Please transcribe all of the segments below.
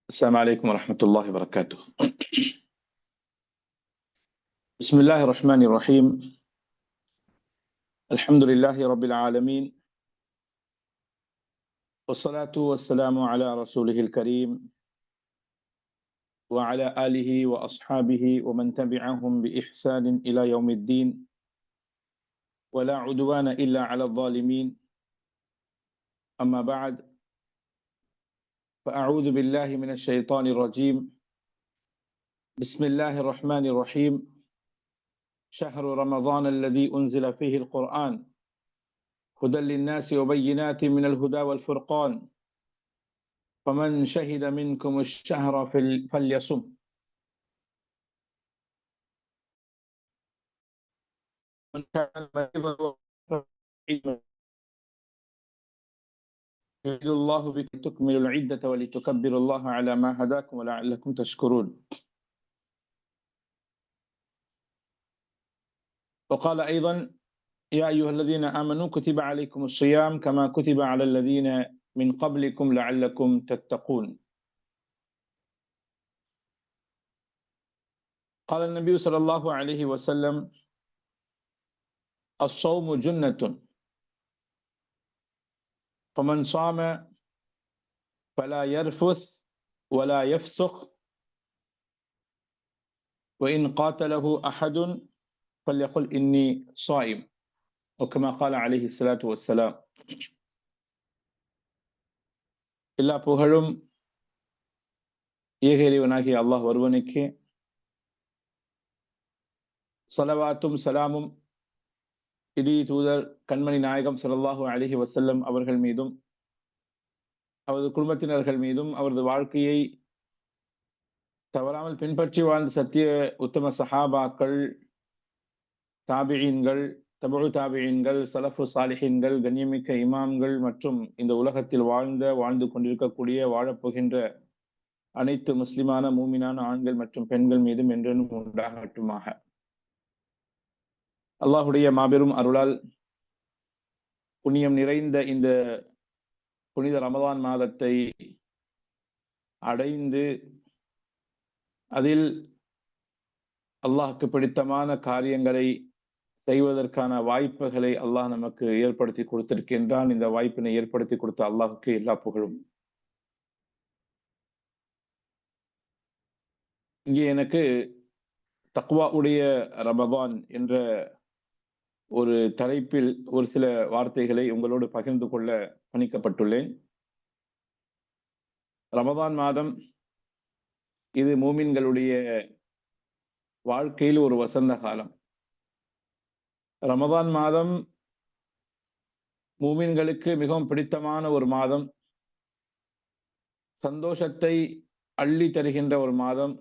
السلام عليكم ورحمة الله وبركاته. بسم الله الرحمن الرحيم. الحمد لله رب العالمين، والصلاة والسلام على رسوله الكريم وعلى آله وأصحابه ومن تبعهم بإحسان إلى يوم الدين، ولا عدوان إلا على الظالمين. أما بعد، فأعوذ بالله من الشيطان الرجيم. بسم الله الرحمن الرحيم. شهر رمضان الذي أنزل فيه القرآن هدى للناس وبينات من الهدى والفرقان، فمن شهد منكم الشهر فليصم. من كان مريضا يريد الله بكم تكمل العدة ولتكبروا الله على ما هداكم ولعلكم تشكرون. وقال أيضا: يا أيها الذين آمنوا كتب عليكم الصيام كما كتب على الذين من قبلكم لعلكم تتقون. قال النبي صلى الله عليه وسلم: الصوم جنة، فمن صام فلا يرفث ولا يفسق، وإن قاتله أحد فليقل إني صائم، وكما قال عليه الصلاة والسلام. எல்லா புகழும் ஏக இறைவனாகிய அல்லாஹ் ஒருவனுக்கே. ஸலவாத்தும் சலாமும் இடி தூதர் கண்மணி நாயகம் ஸல்லல்லாஹு அலைஹி வஸல்லம் அவர்கள் மீதும், அவரது குடும்பத்தினர்கள் மீதும், அவரது வாழ்க்கையை தவறாமல் பின்பற்றி வாழ்ந்த சத்திய உத்தம சஹாபாக்கள், தாபிஈன்கள், தபு தாபிஈன்கள், சலஃபு சாலிஹீன்கள், கண்ணியமிக்க இமாம்கள் மற்றும் இந்த உலகத்தில் வாழ்ந்து கொண்டிருக்கக்கூடிய வாழப்போகின்ற அனைத்து முஸ்லிமான மூமினான ஆண்கள் மற்றும் பெண்கள் மீதும் என்றென்றும் உண்டாகட்டுமாக. அல்லாஹுடைய மாபெரும் அருளால் புண்ணியம் நிறைந்த இந்த புனித ரமதான் மாதத்தை அடைந்து அதில் அல்லாஹ்க்கு பிடித்தமான காரியங்களை செய்வதற்கான வாய்ப்புகளை அல்லாஹ் நமக்கு ஏற்படுத்தி கொடுத்திருக்கின்றான். இந்த வாய்ப்பினை ஏற்படுத்தி கொடுத்த அல்லாஹ்வுக்கு எல்லா புகழும். இங்கே எனக்கு தக்வா உடைய ரமதான் என்ற ஒரு தலைப்பில் ஒரு சில வார்த்தைகளை உங்களோடு பகிர்ந்து கொள்ள பணிக்கப்பட்டுள்ளேன். ரமதான் மாதம் இது மூமின்களுடைய வாழ்க்கையில் ஒரு வசந்த காலம். ரமதான் மாதம் மூமின்களுக்கு மிகவும் பிடித்தமான ஒரு மாதம், சந்தோஷத்தை அள்ளி தருகின்ற ஒரு மாதம்.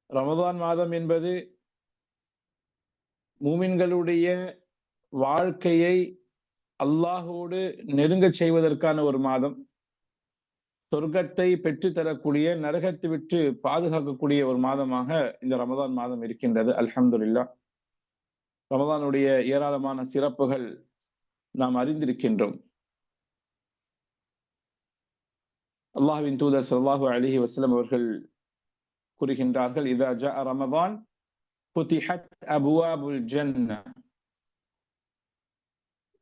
ரமதான் மாதம் என்பது மூமின்களுடைய வாழ்க்கையை அல்லாஹோடு நெருங்கச் செய்வதற்கான ஒரு மாதம், சொர்க்கத்தை பெற்றுத்தரக்கூடிய, நரகத்தை விட்டு பாதுகாக்கக்கூடிய ஒரு மாதமாக இந்த ரமதான் மாதம் இருக்கின்றது. அல்ஹம்துலில்லாஹ். ரமதானுடைய ஏராளமான சிறப்புகள் நாம் அறிந்திருக்கின்றோம். அல்லாஹ்வின் தூதர் ஸல்லல்லாஹு அலைஹி வஸல்லம் அவர்கள் கூறுகின்றார்கள்: இதா ஜாஅ ரமதான் ஃபுதிஹத் அப்வாபுல் ஜன்னah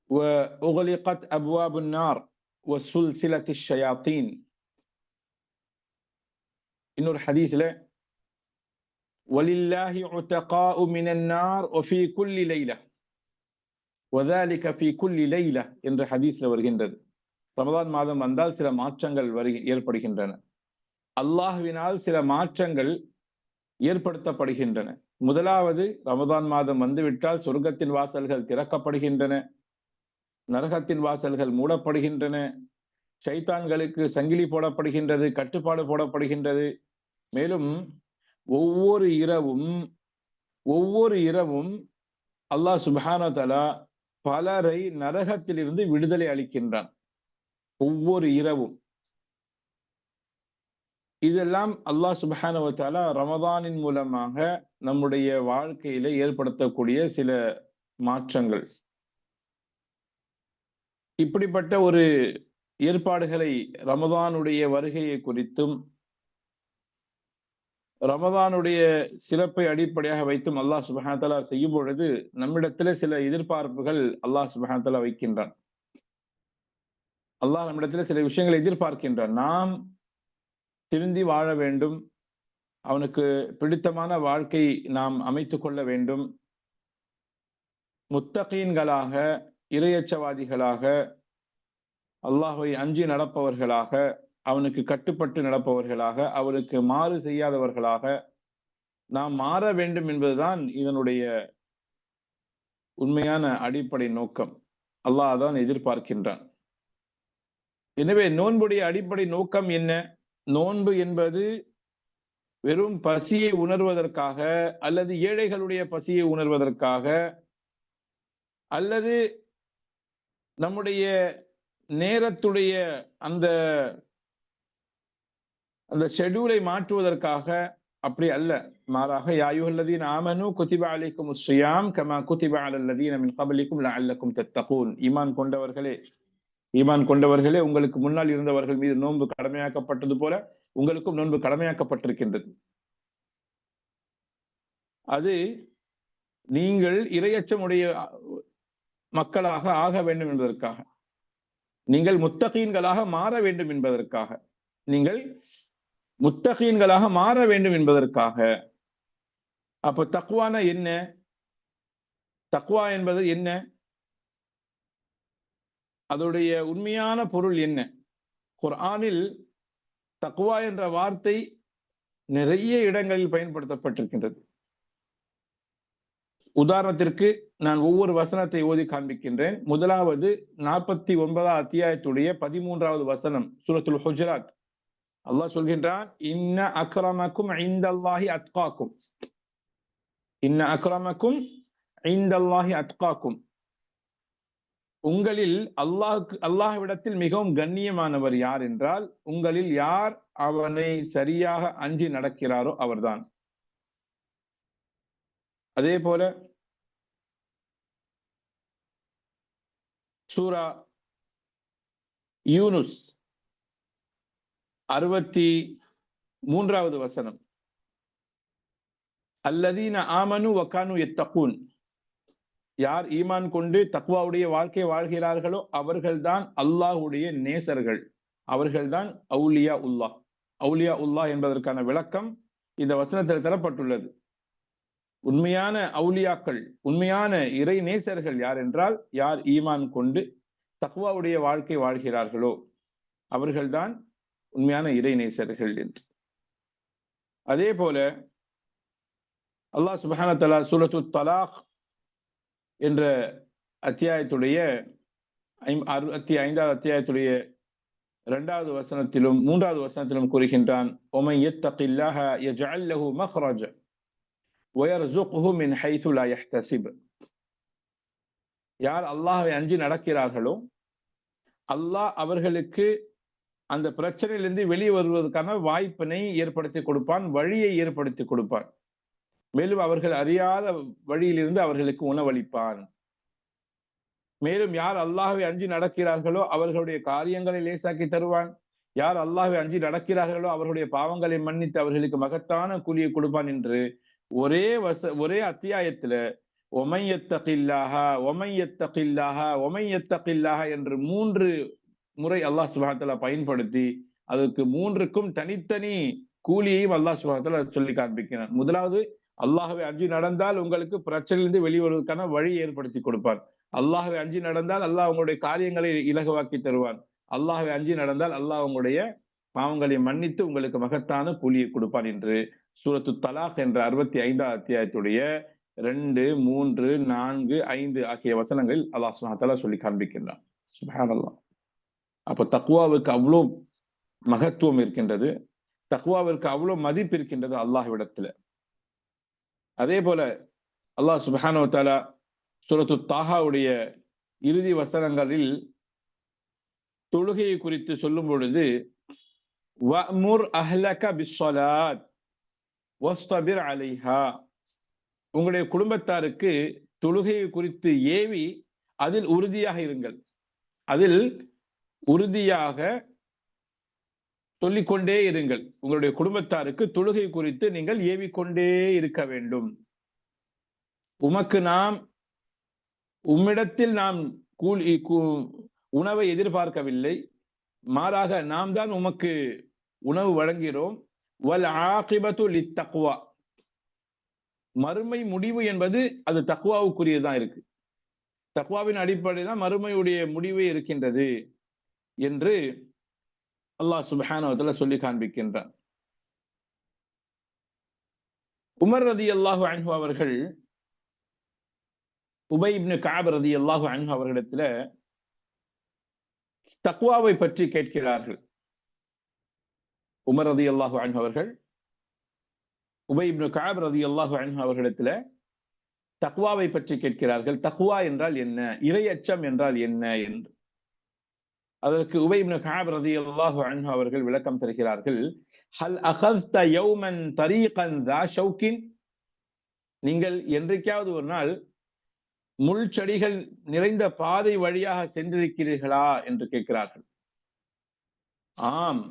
வ உக்லிகத் அப்வாபுன் நார் வ சுல்சிலத்திஷ் ஷயாத்தீன். இன்னொரு ஹதீஸ்ல வலில்லாஹி உத்தகாஉ மினன் நார் வ ஃபீ குல்லி லைலா வ ذلك ஃபீ குல்லி லைலா என்ற ஹதீஸ்ல வருகின்றது. ரமதான் மாதம் வந்தால் சில மாற்றங்கள் ஏற்படுகின்றன. அல்லாஹ்வினால் சில மாற்றங்கள் ஏற்படுத்தப்படுகின்றன. முதலாவது, ரமதான் மாதம் வந்துவிட்டால் சொர்க்கத்தின் வாசல்கள் திறக்கப்படுகின்றன, நரகத்தின் வாசல்கள் மூடப்படுகின்றன, ஷைத்தான்களுக்கு சங்கிலி போடப்படுகின்றது, கட்டுப்பாடு போடப்படுகின்றது. மேலும் ஒவ்வொரு இரவும் அல்லாஹ் சுப்ஹானஹு வ தஆலா பலரை நரகத்திலிருந்து விடுதலை அளிக்கின்றான். ஒவ்வொரு இரவும். இதெல்லாம் அல்லாஹ் சுப்ஹானஹு வ தஆலா ரமதானின் மூலமாக நம்முடைய வாழ்க்கையில ஏற்படுத்தக்கூடிய சில மாற்றங்கள். இப்படிப்பட்ட ஒரு ஏற்பாடுகளை ரமதானுடைய வருகையை குறித்தும் ரமதானுடைய சிறப்பை அடிப்படையாக வைத்தும் அல்லாஹ் சுப்ஹானஹு வ தஆலா செய்யும் பொழுது நம்மிடத்திலே சில எதிர்பார்ப்புகள் அல்லாஹ் சுப்ஹானஹு வ தஆலா வைக்கின்றான். அல்லாஹ் நம்மிடத்திலே சில விஷயங்களை எதிர்பார்க்கின்றான். நாம் திருந்தி வாழ வேண்டும், அவனுக்கு பிடித்தமான வாழ்க்கை நாம் அமைத்துக் கொள்ள வேண்டும், முத்தகீன்களாக, இறையச்சவாதிகளாக, அல்லாஹ்வை அஞ்சி நடப்பவர்களாக, அவனுக்கு கட்டுப்பட்டு நடப்பவர்களாக, அவனுக்கு மாறு செய்யாதவர்களாக நாம் மாற வேண்டும் என்பதுதான் இதனுடைய உண்மையான அடிப்படை நோக்கம். அல்லாஹ் அதான் எதிர்பார்க்கின்றான். எனவே நோன்புடைய அடிப்படை நோக்கம் என்ன? நோன்பு என்பது வெறும் பசியை உணர்வதற்காக, அல்லது ஏழைகளுடைய பசியை உணர்வதற்காக, அல்லது நம்முடைய நேரத்துடைய அந்த அந்த ஷெட்யூலை மாற்றுவதற்காக அப்படி அல்ல. மாறாக யா அய்யுஹல்லதீன ஆமனூ குதிப அலைக்குமுஸ் ஸியாம் கமா குதிப அலல் லதீன மின் கப்லிக்கும் லஅல்லக்கும் தத்தகூன். ஈமான் கொண்டவர்களே, உங்களுக்கு முன்னால் இருந்தவர்கள் மீது நோன்பு கடமையாக்கப்பட்டது போல உங்களுக்கும் நோன்பு கடமையாக்கப்பட்டிருக்கின்றது. அது நீங்கள் இறையச்சமுடைய மக்களாக ஆக வேண்டும் என்பதற்காக, நீங்கள் முத்தகீன்களாக மாற வேண்டும் என்பதற்காக, நீங்கள் முத்தகீன்களாக மாற வேண்டும் என்பதற்காக. அப்ப தக்வானா என்ன? தக்வா என்பது என்ன? அதோடைய உண்மையான பொருள் என்ன? குர்ஆனில் தக்வா என்ற வார்த்தை நிறைய இடங்களில் பயன்படுத்தப்பட்டிருக்கின்றது. உதாரணத்திற்கு நான் ஒவ்வொரு வசனத்தை ஓதி காண்பிக்கின்றேன். முதலாவது 49 அத்தியாயத்துடைய 13வது வசனம், சூரத்துல் ஹுஜராத். அல்லாஹ் சொல்கின்றான், இன்ன அக்ரமக்கும் இந்தல்லாஹி அத்காக்கும். இன்ன அக்ரமக்கும் இந்தல்லாஹி அத்காக்கும். உங்களில் அல்லாஹ்விடத்தில் மிகவும் கண்ணியமானவர் யார் என்றால், உங்களில் யார் அவனை சரியாக அஞ்சி நடக்கிறாரோ அவர்தான். அதே போல சூரா யூனுஸ் 63வது வசனம், அல்லதீன ஆமனு வகானு யத்தகூன். யார் ஈமான் கொண்டு தக்வாவுடைய வாழ்க்கை வாழ்கிறார்களோ அவர்கள்தான் அல்லாஹ்வுடைய நேசர்கள், அவர்கள்தான் அவுலியா உல்லாஹ். அவுலியா உல்லாஹ் என்பதற்கான விளக்கம் இந்த வசனத்தில் தரப்பட்டுள்ளது. உண்மையான அவுலியாக்கள், உண்மையான இறை நேசர்கள் யார் என்றால், யார் ஈமான் கொண்டு தக்வாவுடைய வாழ்க்கை வாழ்கிறார்களோ அவர்கள்தான் உண்மையான இறை நேசர்கள் என்று. அதே போல அல்லாஹ் சுப்ஹானஹு வ தஆலா சூரத்து தலாக் என்ற அத்தியாயத்துடைய 65வது அத்தியாயத்துடைய 2வது வசனத்திலும் 3வது வசனத்திலும் கூறுகின்றான், ஒமன் யத்தகில்லாஹ யஜ்அல் லஹு மக்ரஜ வயர்ஸுக்ஹு மின் ஹைஸு லா யஹ்தஸிப். யார் அல்லாஹ்வை அஞ்சி நடக்கிறார்களோ அல்லாஹ் அவர்களுக்கு அந்த பிரச்சனையிலிருந்து வெளியே வருவதற்கான வாய்ப்பினை ஏற்படுத்தி கொடுப்பான், வழியை ஏற்படுத்தி கொடுப்பான். மேலும் அவர்கள் அறியாத வழியிலிருந்து அவர்களுக்கு உணவளிப்பான். மேலும் யார் அல்லாஹ்வை அஞ்சி நடக்கிறார்களோ அவர்களுடைய காரியங்களை லேசாக்கி தருவான். யார் அல்லாஹ்வை அஞ்சி நடக்கிறார்களோ அவர்களுடைய பாவங்களை மன்னித்து அவர்களுக்கு மகத்தான கூலியை கொடுப்பான் என்று ஒரே அத்தியாயத்துல ஒமன் யத்தகில்லாஹ ஒமன் யத்தகில்லாஹ ஒமன் யத்தகில்லாஹ என்று 3 முறை அல்லாஹ் சுப்ஹானஹு வ தஆலா பயன்படுத்தி அதற்கு 3க்கும் தனித்தனி கூலியையும் அல்லாஹ் சுப்ஹானஹு வ தஆலா சொல்லி காண்பிக்கிறான். முதலாவது, அல்லாஹ்வை அஞ்சி நடந்தால் உங்களுக்கு பிரச்சனையிலிருந்து வெளிவருவதற்கான வழி ஏற்படுத்தி கொடுப்பான். அல்லாஹ்வை அஞ்சி நடந்தால் அல்லாஹ் உங்களுடைய காரியங்களை இலகுவாக்கி தருவான். அல்லாஹ்வை அஞ்சி நடந்தால் அல்லாஹ் உங்களுடைய பாவங்களை மன்னித்து உங்களுக்கு மகத்தான கூலியை கொடுப்பான் என்று சூரத்து தலாக் என்ற 65வது அத்தியாயத்துடைய 2, 3, 4, 5 ஆகிய வசனங்களில் அல்லாஹ் சுப்ஹானஹு வ தஆலா சொல்லி காண்பிக்கின்றான். சுப்ஹானல்லாஹ். அப்ப தக்வாவுக்கு அவ்வளோ மகத்துவம் இருக்கின்றது, தக்வாவிற்கு அவ்வளோ மதிப்பு இருக்கின்றது அல்லாஹ்விடத்துல. அதே போல அல்லாஹ் சுப்ஹானஹு வ தஆலா சூரத்து தாஹாவுடைய இறுதி வசனங்களில் தொழுகையை குறித்து சொல்லும் பொழுது, வஅமுர் அஹ்லக பிஸ்ஸலாத் வஸ்தபிர் அலைஹா. உங்களுடைய குடும்பத்தாருக்கு தொழுகையை குறித்து ஏவி அதில் உறுதியாக இருங்கள், அதில் உறுதியாக சொல்லிக்கொண்டே இருங்கள். உங்களுடைய குடும்பத்தாருக்கு தொழுகை குறித்து நீங்கள் ஏவிக்கொண்டே இருக்க வேண்டும். உம்மிடத்தில் நாம் உணவை எதிர்பார்க்கவில்லை, மாறாக நாம் தான் உமக்கு உணவு வழங்கிறோம். வல் ஆகிபத்து லித்தக்வா, மறுமை முடிவு என்பது அது தக்வாவுக்குரியதான் இருக்கு. தக்வாவின் அடிப்படையில் தான் மறுமையுடைய முடிவே இருக்கின்றது என்று அல்லாஹ் சுப்ஹானஹு வ தஆலா சொல்லி காண்பிக்கின்றான். உமர் ரலியல்லாஹு அன்ஹு அவர்கள் உபை இப்னு கஅப் ரலியல்லாஹு அன்ஹு அவர்களிடத்துல தக்வாவை பற்றி கேட்கிறார்கள். உமர் ரலியல்லாஹு அன்ஹு அவர்கள் உபை இப்னு கஅப் ரலியல்லாஹு அன்ஹு அவர்களிடத்துல தக்வாவை பற்றி கேட்கிறார்கள். தக்வா என்றால் என்ன, இறையச்சம் என்றால் என்ன என்று. அதற்கு உபை இப்னு கஅப் ரலியல்லாஹு அன்ஹு அவர்கள் விளக்கம் தருகிறார்கள். ஹல் அகஸ்த யௌமன் தரீகன் ذا ஷௌகின், நீங்கள் என்றைக்காவது ஒரு நாள் முள் செடிகள் நிறைந்த பாதை வழியாக சென்றிருக்கிறீர்களா என்று கேட்கிறார்கள். ஆம்,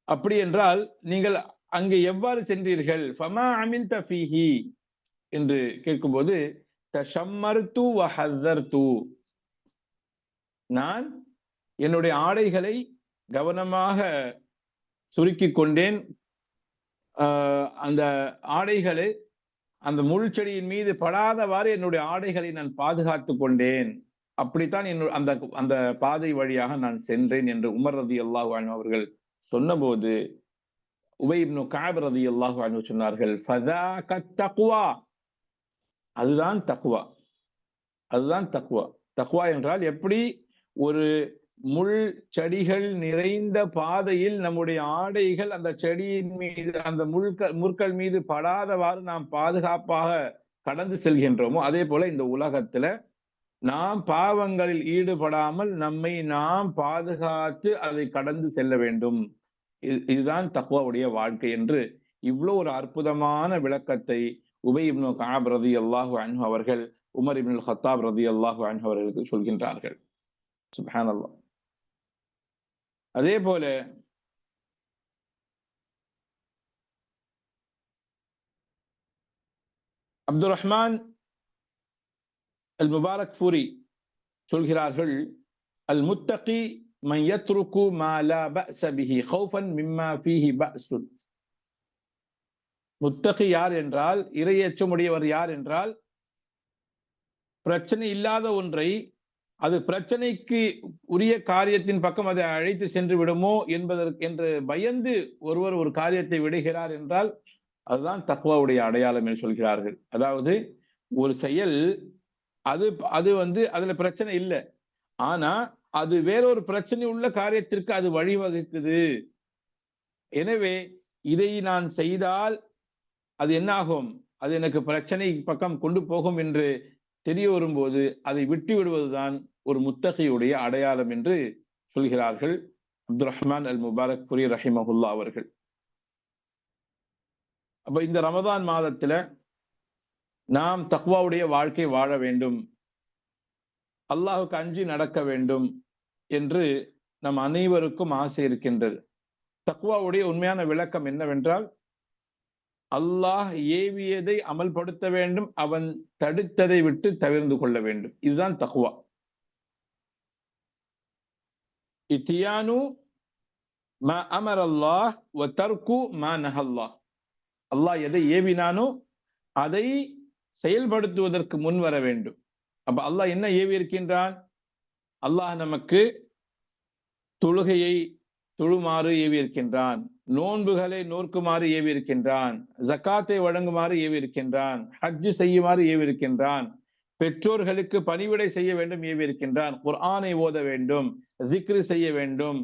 அப்படி என்றால் நீங்கள் அங்கே எவ்வாறு சென்றீர்கள்? ஃபமா அமில்த ஃபீஹி என்று கேட்கும்போது தஷம்மர்து வ ஹஸர்து, நான் என்னுடைய ஆடைகளை கவனமாக சுருக்கிக் கொண்டேன், அந்த ஆடைகளை அந்த முள் செடியின் மீது படாதவாறு என்னுடைய ஆடைகளை நான் பாதுகாத்துக் கொண்டேன், அப்படித்தான் அந்த அந்த பாதை வழியாக நான் சென்றேன் என்று உமர் ரலியல்லாஹு அன்ஹு அவர்கள் சொன்னபோது உபை இப்னு கஅப் ரலியல்லாஹு அன்ஹு சொன்னார்கள், ஃபஸாக தக்வா, அதுதான் தக்வா, அதுதான் தக்வா. தக்வா என்றால் எப்படி ஒரு முள் செடிகள் நிறைந்த பாதையில் நம்முடைய ஆடைகள் அந்த செடியின் மீது அந்த முற்கள் மீது படாதவாறு நாம் பாதுகாப்பாக கடந்து செல்கின்றோமோ, அதே போல இந்த உலகத்துல நாம் பாவங்களில் ஈடுபடாமல் நம்மை நாம் பாதுகாத்து அதை கடந்து செல்ல வேண்டும். இதுதான் தக்வாவுடைய வாழ்க்கை என்று இவ்வளவு ஒரு அற்புதமான விளக்கத்தை உபை இப்னு கஅப் ரலியல்லாஹு அன்ஹு அவர்கள் உமர் இப்னுல் கத்தாப் ரலியல்லாஹு அன்ஹு அவர்களுக்கு சொல்கின்றார்கள். சுப்ஹானல்லாஹ். அதே போல அப்துல் ரஹ்மான் அல் முபாரக் ஃபூரி சொல்கிறார்கள், அல் முத்தகி மன் யத்ருக்கு மா லா பஅஸ பிஹி கௌஃபன் மிம்மா ஃபீஹி பஅஸுன். முத்தகி யார் என்றால், இறையச்சமுடையவர் யார் என்றால், பிரச்சனை இல்லாத ஒன்றை அது பிரச்சனைக்கு உரிய காரியத்தின் பக்கம் அதை அழைத்து சென்று விடுமோ என்று பயந்து ஒருவர் ஒரு காரியத்தை விடுகிறார் என்றால் அதுதான் தக்வாவுடைய அடையாளம் என்று சொல்கிறார்கள். அதாவது ஒரு செயல் அது அதுல பிரச்சனை இல்லை, ஆனா அது வேறொரு பிரச்சனை உள்ள காரியத்திற்கு அது வழிவகுக்குது. எனவே இதை நான் செய்தால் அது என்ன ஆகும், அது எனக்கு பிரச்சனை பக்கம் கொண்டு போகும் என்று தெரிய வரும்போது அதை விட்டு விடுவதுதான் ஒரு முத்தகையுடைய அடையாளம் என்று சொல்கிறார்கள் அப்துல் ரஹ்மான் அல் முபாரக் ஃபூரி ரஹிமஹுல்லா அவர்கள். அப்ப இந்த ரமதான் மாதத்துல நாம் தக்வாவுடைய வாழ்க்கை வாழ வேண்டும், அல்லாஹுக்கு அஞ்சி நடக்க வேண்டும் என்று நம் அனைவருக்கும் ஆசை இருக்கின்றது. தக்வாவுடைய உண்மையான விளக்கம் என்னவென்றால், அல்லாஹ் ஏவியதை அமல்படுத்த வேண்டும், அவன் தடுத்ததை விட்டு தவிர்ந்து கொள்ள வேண்டும். இதுதான் தக்வா. இத்தியானு மா அமர் அல்லாஹ் வ தர்கு மா நஹல்லாஹ். அல்லாஹ் எதை ஏவினானோ அதை செயல்படுத்துவதற்கு முன் வர வேண்டும். அப்ப அல்லாஹ் என்ன ஏவி இருக்கின்றான்? அல்லாஹ் நமக்கு தொழுகையை தொழுமாறு ஏவி இருக்கின்றான், நோன்புகளை நோக்குமாறு ஏவி இருக்கின்றான், ஜக்காத்தை வழங்குமாறு ஏவி இருக்கின்றான், ஹஜ் செய்யுமாறு ஏவி இருக்கின்றான், பெற்றோர்களுக்கு பணிவிடை செய்ய வேண்டும் ஏவி இருக்கின்றான், குர்ஆனை ஓத வேண்டும், ஜிக்ரு செய்ய வேண்டும்,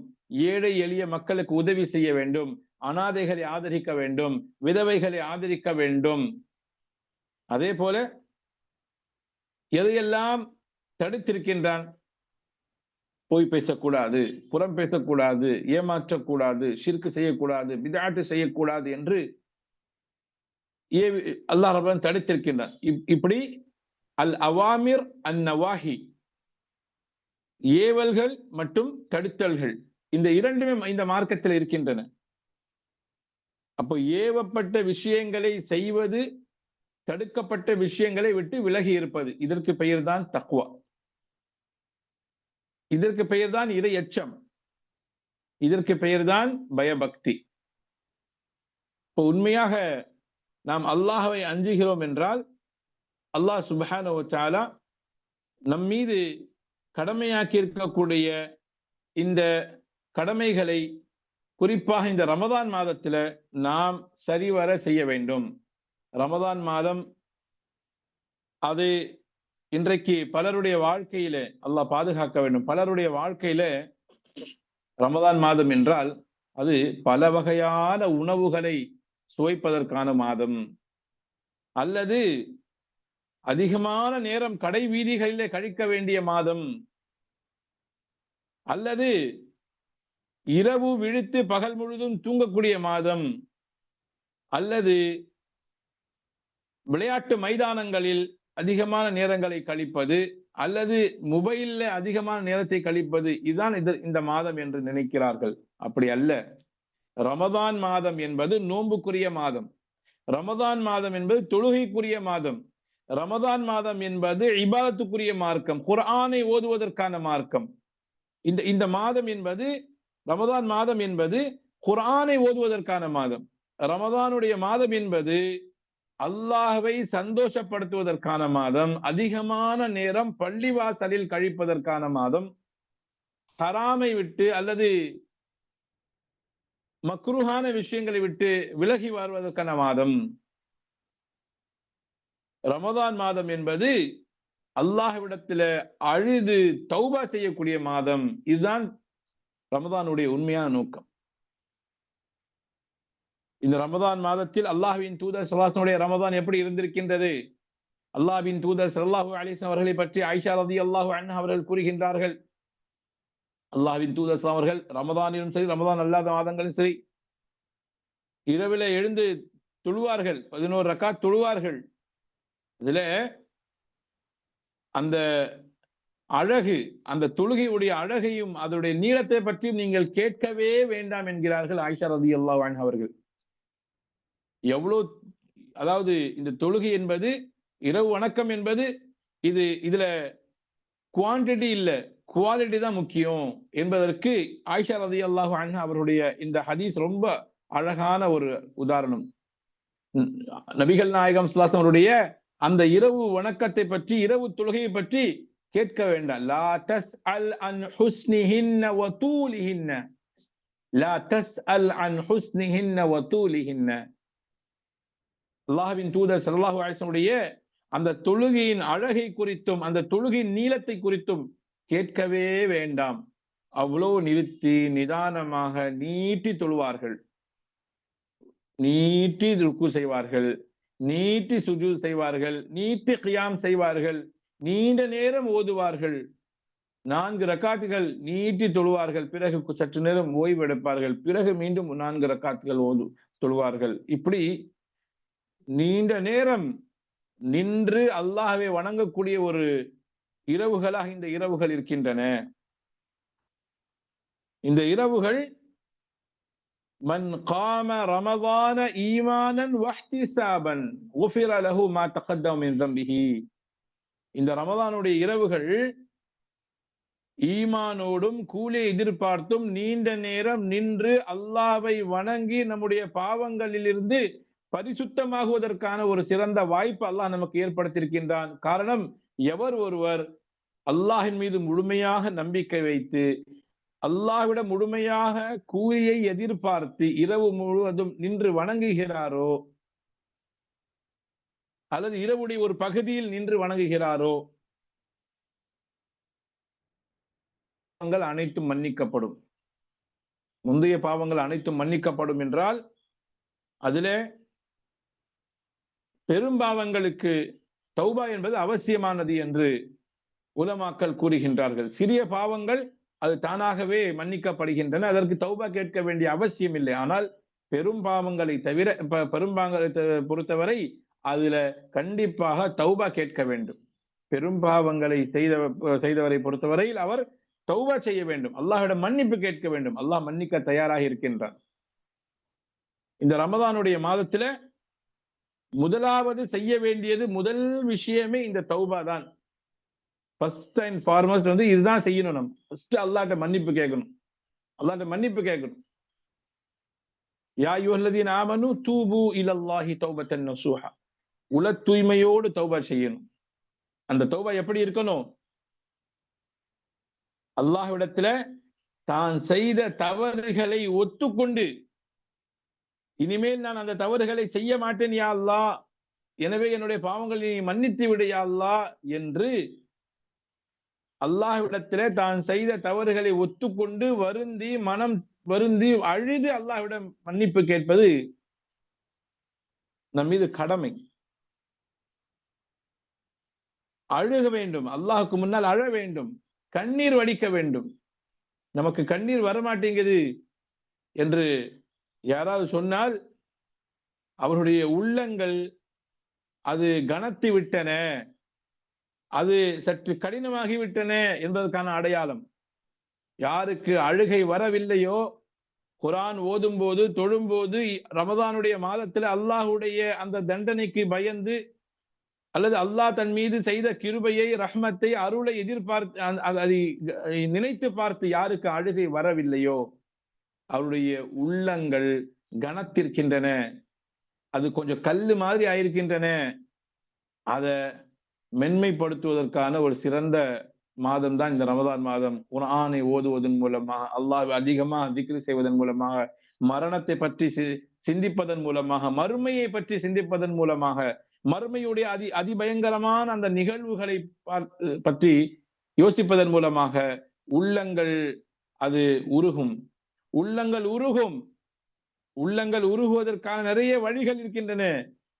ஏழை எளிய மக்களுக்கு உதவி செய்ய வேண்டும், அனாதைகளை ஆதரிக்க வேண்டும், விதவைகளை ஆதரிக்க வேண்டும். அதே போல எதையெல்லாம் தடுத்திருக்கின்றான்? போய் பேசக்கூடாது, புறம் பேசக்கூடாது, ஏமாற்றக்கூடாது, ஷிர்க் செய்யக்கூடாது, பித்அத் செய்யக்கூடாது என்று அல்லாஹ் ரப்பல் தடுத்திருக்கின்றான். இப்படி அல் அவாமிர் அன் நவாஹி, ஏவல்கள் மற்றும் தடுத்தல்கள், இந்த இரண்டுமே இந்த மார்க்கத்தில் இருக்கின்றன. அப்போ ஏவப்பட்ட விஷயங்களை செய்வது, தடுக்கப்பட்ட விஷயங்களை விட்டு விலகி இருப்பது, இதற்கு பெயர்தான் தக்வா. இதற்கு பெயர்தான் இறை எச்சம், இதற்கு பெயர்தான் பயபக்தி. இப்போ உண்மையாக நாம் அல்லாஹ்வை அஞ்சுகிறோம் என்றால், அல்லாஹ் சுப்ஹானஹு வ தஆலா நம் மீது கடமையாக்கி இருக்கக்கூடிய இந்த கடமைகளை குறிப்பாக இந்த ரமதான் மாதத்துல நாம் சரிவர செய்ய வேண்டும். ரமதான் மாதம் அது இன்றைக்கு பலருடைய வாழ்க்கையில அல்லாஹ் பாதுகாக்க வேண்டும். பலருடைய வாழ்க்கையில ரமதான் மாதம் என்றால் அது பல வகையான உணவுகளை சுவைப்பதற்கான மாதம், அல்லது அதிகமான நேரம் கடை வீதிகளிலே கழிக்க வேண்டிய மாதம், அல்லது இரவு விழித்து பகல் முழுதும் தூங்கக்கூடிய மாதம், அல்லது விளையாட்டு மைதானங்களில் அதிகமான நேரங்களை கழிப்பது, அல்லது மொபைல்ல அதிகமான நேரத்தை கழிப்பது, இதுதான் இந்த மாதம் என்று நினைக்கிறார்கள். அப்படி அல்ல. ரமதான் மாதம் என்பது நோன்புக்குரிய மாதம். ரமதான் மாதம் என்பது தொழுகைக்குரிய மாதம். ரமதான் மாதம் என்பது இபாதத்துக்குரிய மார்க்கம், குர்ஆனை ஓதுவதற்கான மார்க்கம். இந்த மாதம் என்பது, ரமதான் மாதம் என்பது குர்ஆனை ஓதுவதற்கான மாதம். ரமதானுடைய மாதம் என்பது அல்லாஹ்வை சந்தோஷப்படுத்துவதற்கான மாதம், அதிகமான நேரம் பள்ளிவாசலில் கழிப்பதற்கான மாதம், ஹராமை விட்டு அல்லது மக்ரூஹான விஷயங்களை விட்டு விலகி வருவதற்கான மாதம். ரமதான் மாதம் என்பது அல்லாஹ்விடத்துல அழுது தௌபா செய்யக்கூடிய மாதம். இதுதான் ரமதானுடைய உண்மையான நோக்கம். இந்த ரமதான் மாதத்தில் அல்லாஹ்வின் தூதர் ஸல்லல்லாஹு அலைஹி வஸல்லம் ரமதான் எப்படி இருந்திருக்கின்றது? அல்லாஹ்வின் தூதர் ஸல்லல்லாஹு அலைஹி வஸல்லம் அவர்களை பற்றி ஆயிஷா ரலியல்லாஹு அன்ஹா அவர்கள் கூறுகின்றார்கள், அல்லாஹ்வின் தூதர் ஸல்லல்லாஹு அலைஹி வஸல்லம் ரமதானிலும் சரி ரமதான் அல்லாத மாதங்களிலும் சரி இரவில எழுந்து தொழுவார்கள், 11 ரக்காத் தொழுவார்கள். இதுல அந்த அழகு, அந்த தொழுகையுடைய அழகையும் அதனுடைய நீளத்தை பற்றியும் நீங்கள் கேட்கவே வேண்டாம் என்கிறார்கள் ஆயிஷா ரலியல்லாஹு அன்ஹா அவர்கள். எவ்வளவு, அதாவது இந்த தொழுகை என்பது, இரவு வணக்கம் என்பது, இதுல குவான்டிட்டி இல்ல, குவாலிட்டி தான் முக்கியம் என்பதற்கு ஆயிஷா ரலியல்லாஹு அன்ஹா அவருடைய இந்த ஹதீஸ் ரொம்ப அழகான ஒரு உதாரணம். நபிகள் நாயகம் ஸல்லல்லாஹு அலைஹி அவருடைய அந்த இரவு வணக்கத்தை பற்றி, இரவு தொழுகையை பற்றி கேட்க வேண்டாம். லா தஸ்அல் அன் ஹுஸ்னிஹின்ன வ தூலிஹின்ன, லா தஸ்அல் அன் ஹுஸ்னிஹின்ன வ தூலிஹின்ன. அல்லாஹ்வின் தூதர் ஸல்லல்லாஹு அலைஹி வஸல்லம் அந்த தொழுகையின் அழகை குறித்தும் அந்த தொழுகையின் நீளத்தை குறித்தும் கேட்கவே வேண்டாம். அவ்வளவு நிறுத்தி நிதானமாக நீட்டி தொழுவார்கள், நீட்டி ருக்கு செய்வார்கள், நீட்டி சுஜூத் செய்வார்கள், நீட்டி கியாம் செய்வார்கள், நீண்ட நேரம் ஓதுவார்கள். 4 ரக்காத்துகள் நீட்டி தொழுவார்கள், பிறகு சற்று நேரம் ஓய்வு எடுப்பார்கள், பிறகு மீண்டும் 4 ரக்காத்துகள் தொழுவார்கள். இப்படி நீண்ட நேரம் நின்று அல்லாஹ்வை வணங்கக்கூடிய ஒரு இரவுகளாக இந்த இரவுகள் இருக்கின்றன. இந்த இரவுகள் மன் காம ரமதான ஈமானன் வஹ்திசாபன் குஃபிர லஹு மா தகத்தம மின் தம்பிஹி. இந்த ரமதானுடைய இரவுகள் ஈமானோடும் கூலியை எதிர்பார்த்தும் நீண்ட நேரம் நின்று அல்லாஹ்வை வணங்கி நம்முடைய பாவங்களிலிருந்து பரிசுத்தமாகுவதற்கான ஒரு சிறந்த வாய்ப்பு அல்லாஹ் நமக்கு ஏற்படுத்தியிருக்கின்றான். காரணம், எவர் ஒருவர் அல்லாஹின் மீது முழுமையாக நம்பிக்கை வைத்து அல்லாஹ்விடம் முழுமையாக கூலியை எதிர்பார்த்து இரவு முழுவதும் நின்று வணங்குகிறாரோ, அல்லது இரவுடைய ஒரு பகுதியில் நின்று வணங்குகிறாரோ, பாவங்கள் அனைத்தும் மன்னிக்கப்படும். முந்தைய பாவங்கள் அனைத்தும் மன்னிக்கப்படும் என்றால் அதிலே பெரும்பாவங்களுக்கு தௌபா என்பது அவசியமானது என்று உலமாக்கள் கூறுகின்றார்கள். சிறிய பாவங்கள் அது தானாகவே மன்னிக்கப்படுகின்றன, அதற்கு தௌபா கேட்க வேண்டிய அவசியம் இல்லை. ஆனால் பெரும் பாவங்களை தவிர, பெரும்பாவங்களை பொறுத்தவரை அதுல கண்டிப்பாக தௌபா கேட்க வேண்டும். பெரும் பாவங்களை செய்தவரை பொறுத்தவரையில் அவர் தௌபா செய்ய வேண்டும், அல்லாஹ்விடம் மன்னிப்பு கேட்க வேண்டும். அல்லாஹ் மன்னிக்க தயாராக இருக்கின்றான். இந்த ரமதானுடைய மாதத்துல முதலாவது செய்ய வேண்டியது முதல் விஷயமே இந்த தௌபா தான். ஃபர்ஸ்ட் அண்ட் ஃபார்மஸ்ட் இதுதான் செய்யணும். நம்ம ஃபர்ஸ்ட் அல்லாஹ்ட்ட மன்னிப்பு கேட்கணும், அல்லாஹ்ட்ட மன்னிப்பு கேட்கணும். யா அய்யுஹல்லதீன ஆமனு தூபு இலல்லாஹி தௌபத்தன் நஸூஹா. உல தூய்மையோடு தௌபா செய்யணும். அந்த தௌபா எப்படி இருக்கணும்? அல்லாஹ்விடத்துல தான் செய்த தவறுகளை ஒத்துக்கொண்டு, இனிமேல் நான் அந்த தவறுகளை செய்ய மாட்டேன் யா அல்லாஹ், எனவே என்னுடைய பாவங்களை நீ மன்னித்து விடு யா அல்லாஹ் என்று அல்லாஹ்விடத்திலே தான் செய்த தவறுகளை ஒத்துக்கொண்டு வருந்தி, மனம் வருந்தி அழுது அல்லாஹ்விடம் மன்னிப்பு கேட்பது நம் மீது கடமை. அழுக வேண்டும், அல்லாஹ்வுக்கு முன்னால் அழ வேண்டும், கண்ணீர் வடிக்க வேண்டும். நமக்கு கண்ணீர் வரமாட்டேங்குது என்று யாராவது சொன்னால் அவருடைய உள்ளங்கள் அது கனத்து விட்டன, அது சற்று கடினமாகிவிட்டன என்பதற்கான அடையாளம். யாருக்கு அழுகை வரவில்லையோ, குர்ஆன் ஓதும் போது, தொழும்போது, ரமதானுடைய மாதத்தில் அல்லாஹ்வுடைய அந்த தண்டனைக்கு பயந்து அல்லது அல்லாஹ் தன் மீது செய்த கிருபையை, ரஹ்மத்தை, அருளை எதிர்பார்த்து அதை நினைத்து பார்த்து யாருக்கு அழுகை வரவில்லையோ அவருடைய உள்ளங்கள் கனத்திருக்கின்றன, அது கொஞ்சம் கல்லு மாதிரி ஆயிருக்கின்றன. அதை மென்மைப்படுத்துவதற்கான ஒரு சிறந்த மாதம் தான் இந்த ரமதான் மாதம். குர்ஆனை ஓதுவதன் மூலமாக, அல்லாஹ் அதிகமாக திக்ர் செய்வதன் மூலமாக, மரணத்தை பற்றி சிந்திப்பதன் மூலமாக, மறுமையை பற்றி சிந்திப்பதன் மூலமாக, மறுமையுடைய அதிபயங்கரமான அந்த நிகழ்வுகளை பற்றி யோசிப்பதன் மூலமாக உள்ளங்கள் அது உருகும். உள்ளங்கள் உருகும். உள்ளங்கள் உருகுவதற்கான நிறைய வழிகள் இருக்கின்றன.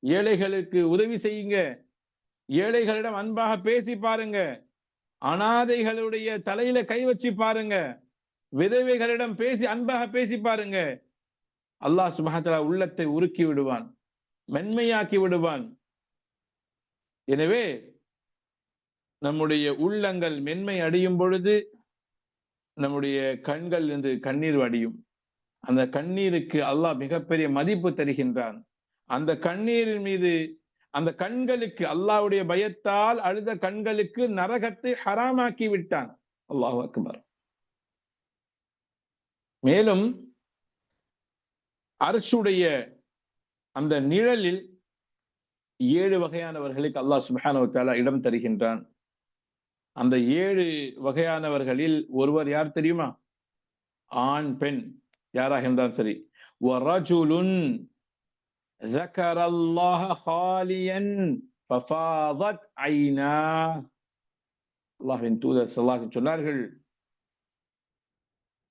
ஏழைகளுக்கு உதவி செய்யுங்க, ஏழைகளிடம் அன்பாக பேசி பாருங்க, அனாதைகளுடைய தலையில கை வச்சு பாருங்க, விதவைகளிடம் பேசி அன்பாக பேசி பாருங்க. அல்லாஹ் சுப்ஹானஹு வ தஆலா உள்ளத்தை உருக்கி விடுவான், மென்மையாக்கி விடுவான். எனவே நம்முடைய உள்ளங்கள் மென்மை அடையும் பொழுது நம்முடைய கண்கள் இருந்து கண்ணீர் வடியும். அந்த கண்ணீருக்கு அல்லாஹ் மிகப்பெரிய மதிப்பு தருகின்றான். அந்த கண்ணீரின் மீது, அந்த கண்களுக்கு, அல்லாஹ்வுடைய பயத்தால் அழுத கண்களுக்கு நரகத்தை ஹராமாக்கி விட்டான். அல்லாஹு அக்பர். மேலும் அர்ஷுடைய அந்த நிழலில் 7 வகையானவர்களுக்கு அல்லாஹ் சுப்ஹானஹு வ தஆலா இடம் தருகின்றான். அந்த 7 வகையானவர்களில் ஒருவர் யார் தெரியுமா? ஆண் பெண் யாராக இருந்தாலும் சரி. வரஜுலுன் ذكر الله خاليا ففاضت عيناه. அல்லாஹ்வின் தூதர் ஸல்லல்லாஹு அலைஹி சொன்னார்கள்,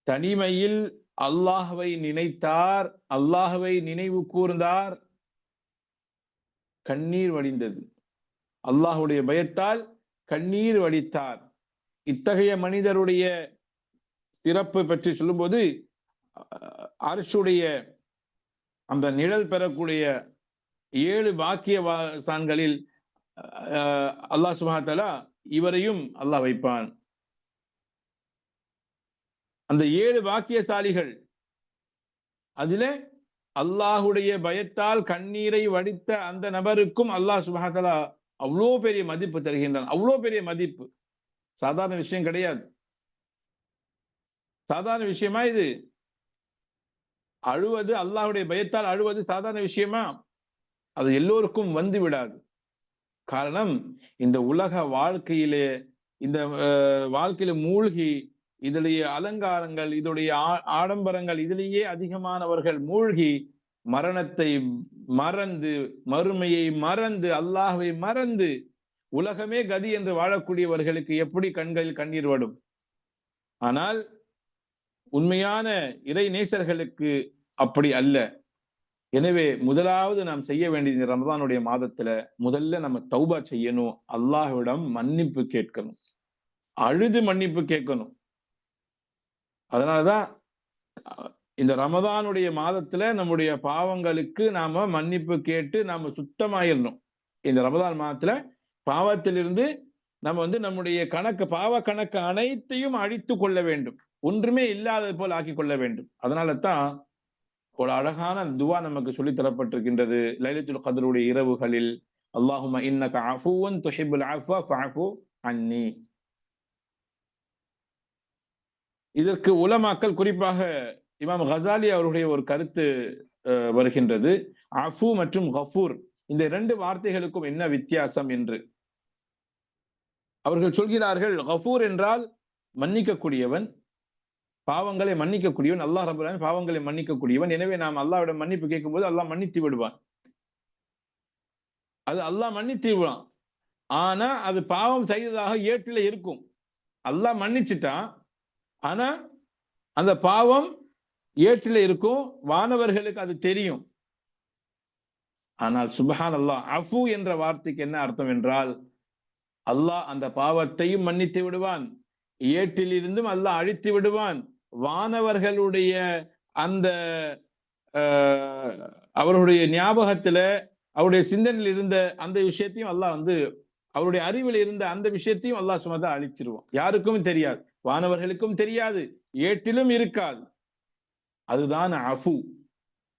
தனிமையில் அல்லாஹ்வை நினைத்தார், அல்லாஹ்வை நினைவு கூர்ந்தார், கண்ணீர் வடிந்தது. அல்லாஹ்வுடைய பயத்தால் கண்ணீர் வடித்தார். இத்தகைய மனிதருடைய சிறப்பு பற்றி சொல்லும்போது, அர்ஷுடைய அந்த நிழல் பெறக்கூடிய 7 பாக்கியவான்களில் அல்லாஹ் சுப்ஹானஹு வ தஆலா இவரையும் அல்லாஹ் வைப்பான். அந்த 7 பாக்கியசாலிகள், அதிலே அல்லாஹ்வுடைய பயத்தால் கண்ணீரை வடித்த அந்த நபருக்கும் அல்லாஹ் சுப்ஹானஹு வ தஆலா அவ்வளோ பெரிய மதிப்பு தருகின்றான். அவ்வளோ பெரிய மதிப்பு. சாதாரண விஷயம் கிடையாது. சாதாரண விஷயமா இது? அழுவது, அல்லாஹ்வுடைய பயத்தால் அழுவது சாதாரண விஷயமா? அது எல்லோருக்கும் வந்து விடாது. காரணம், இந்த உலக வாழ்க்கையிலே, இந்த வாழ்க்கையில மூழ்கி, இதிலேயே அலங்காரங்கள், இதோடைய ஆடம்பரங்கள், இதிலேயே அதிகமானவர்கள் மூழ்கி மரணத்தை மறந்து, மறுமையை மறந்து, அல்லாஹ்வை மறந்து, உலகமே கதி என்று வாழக்கூடியவர்களுக்கு எப்படி கண்களில் கண்ணீர் வடும்? ஆனால் உண்மையான இறை நேசர்களுக்கு அப்படி அல்ல. எனவே முதலாவது நாம் செய்ய வேண்டியது, இந்த ரமதானுடைய மாதத்துல முதல்ல நம்ம தௌபா செய்யணும், அல்லாஹ்விடம் மன்னிப்பு கேட்கணும், அழுது மன்னிப்பு கேட்கணும். அதனாலதான் இந்த ரமதானுடைய மாதத்துல நம்முடைய பாவங்களுக்கு நாம மன்னிப்பு கேட்டு நாம சுத்தமாயிரணும். இந்த ரமதான் மாதத்துல பாவத்திலிருந்து நம்ம நம்முடைய கணக்கு, பாவ கணக்கு அனைத்தையும் அழித்து கொள்ள வேண்டும், ஒன்றுமே இல்லாதது போல் ஆக்கி கொள்ள வேண்டும். அதனால தான் ஒரு அழகான துவா நமக்கு சொல்லி தரப்பட்டிருக்கின்றது லைலத்துல் கத்ருடைய இரவுகளில், அல்லாஹும்ம இன்னக அஃபுவன் துஹிப்புல் அஃவ ஃபஅஃபு அன்னி. இதற்கு உலமாக்கள், குறிப்பாக இமாம் கசாலி அவருடைய ஒரு கருத்து வருகின்றது. அஃபு மற்றும் கஃபூர், இந்த இரண்டு வார்த்தைகளுக்கும் என்ன வித்தியாசம் என்று அவர்கள் சொல்கிறார்கள். கஃபூர் என்றால் மன்னிக்கக்கூடியவன், பாவங்களை மன்னிக்கக்கூடியவன். அல்லாஹ் ரப்பல் ஆலமீன் பாவங்களை மன்னிக்கக்கூடியவன். எனவே நாம் அல்லாஹ்விடம் மன்னிப்பு கேட்கும் போது அல்லாஹ் மன்னித்து விடுவான். அது அல்லாஹ் மன்னித்து விடுவான். ஆனா அது பாவம் செய்ததாக ஏட்டில இருக்கும். அல்லாஹ் மன்னிச்சுட்டான், ஆனா அந்த பாவம் ஏட்டில இருக்கும், வானவர்களுக்கு அது தெரியும். ஆனால் சுப்ஹானல்லாஹ், அஃபு என்ற வார்த்தைக்கு என்ன அர்த்தம் என்றால், அல்லாஹ் அந்த பாவத்தையும் மன்னித்து விடுவான், ஏட்டிலிருந்தும் அல்லாஹ் அழித்து விடுவான், வானவர்களுடைய அந்த அவருடைய ஞாபகத்துல, அவருடைய சிந்தனையில் இருந்த அந்த விஷயத்தையும் அல்லாஹ் அவருடைய அறிவில் இருந்த அந்த விஷயத்தையும் அல்லாஹ் சுமதா அழிச்சிருவான். யாருக்கும் தெரியாது, வானவர்களுக்கும் தெரியாது, ஏட்டிலும் இருக்காது. அதுதான் அஃபு.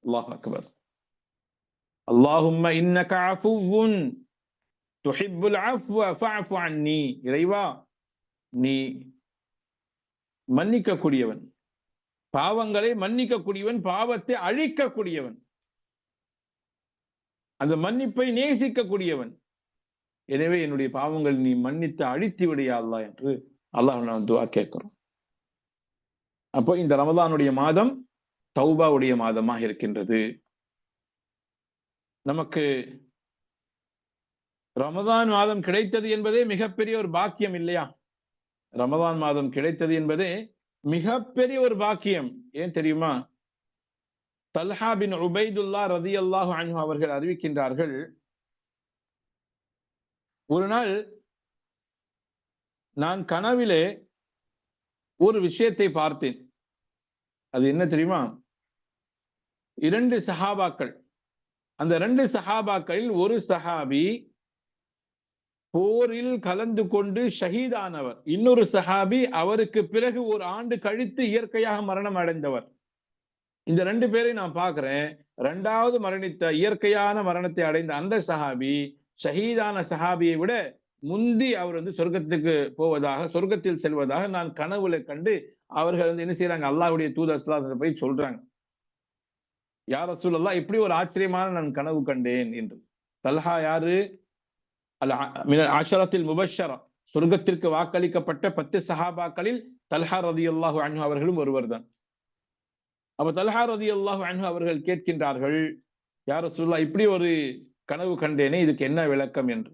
அல்லாஹ் அக்பர். அல்லாஹும்ம இன்னக அஃபுவுன் துஹிப்புல் அஃவ ஃபஅஃபு அன்னி. இறைவா, நீ மன்னிக்கக்கூடியவன், பாவங்களை மன்னிக்கக்கூடியவன், பாவத்தை அழிக்கக்கூடியவன், அந்த மன்னிப்பை நேசிக்கக்கூடியவன். எனவே என்னுடைய பாவங்கள் நீ மன்னித்து அழித்து விடையா அல்லாஹ் என்று அல்லாஹ் நான் துஆ கேட்கிறோம். அப்போ இந்த ரமலானுடைய மாதம் தௌபாவுடைய மாதமாக இருக்கின்றது. நமக்கு ரமதான் மாதம் கிடைத்தது என்பதே மிகப்பெரிய ஒரு பாக்கியம் இல்லையா? ரமதான் மாதம் கிடைத்தது என்பதே மிகப்பெரிய ஒரு பாக்கியம். ஏன் தெரியுமா? தல்ஹா பின் உபைதுல்லா ரலியல்லாஹு அன்ஹு அவர்கள் அறிவிக்கின்றார்கள், ஒரு நாள் நான் கனவிலே ஒரு விஷயத்தை பார்த்தேன். அது என்ன தெரியுமா? இரண்டு சஹாபாக்கள். அந்த இரண்டு சஹாபாக்களில் ஒரு சஹாபி போரில் கலந்து கொண்டு ஷஹீதானவர், இன்னொரு சஹாபி அவருக்கு பிறகு ஒரு ஆண்டு கழித்து இயற்கையாக மரணம் அடைந்தவர். இந்த ரெண்டு பேரை நான் பார்க்கிறேன். இரண்டாவது மரணித்த, இயற்கையான மரணத்தை அடைந்த அந்த சஹாபி ஷஹீதான சஹாபியை விட முந்தி அவர் சொர்க்கத்துக்கு போவதாக, சொர்க்கத்தில் செல்வதாக நான் கனவுல கண்டு, அவர்கள் என்ன செய்யறாங்க, அல்லாஹ்வுடைய தூதர் ஸல்லல்லாஹு அலைஹி வஸல்லம் போய் சொல்றாங்க, யா ரசூலல்லாஹ், இப்படி ஒரு ஆச்சரியமான நான் கனவு கண்டேன் என்று. தல்ஹா யாரு? மினல் அஷரத்தில் முபஷ்ஷரா, சொர்க்கத்திற்கு வாக்களிக்கப்பட்ட 10 சஹாபாக்களில் தல்ஹா ரலியல்லாஹு அன்ஹு அவர்களும் ஒருவர் தான். அப்ப தல்ஹா ரலியல்லாஹு அன்ஹு அவர்கள் கேட்கின்றார்கள், யா ரசூலல்லாஹ், இப்படி ஒரு கனவு கண்டேனே, இதுக்கு என்ன விளக்கம் என்று.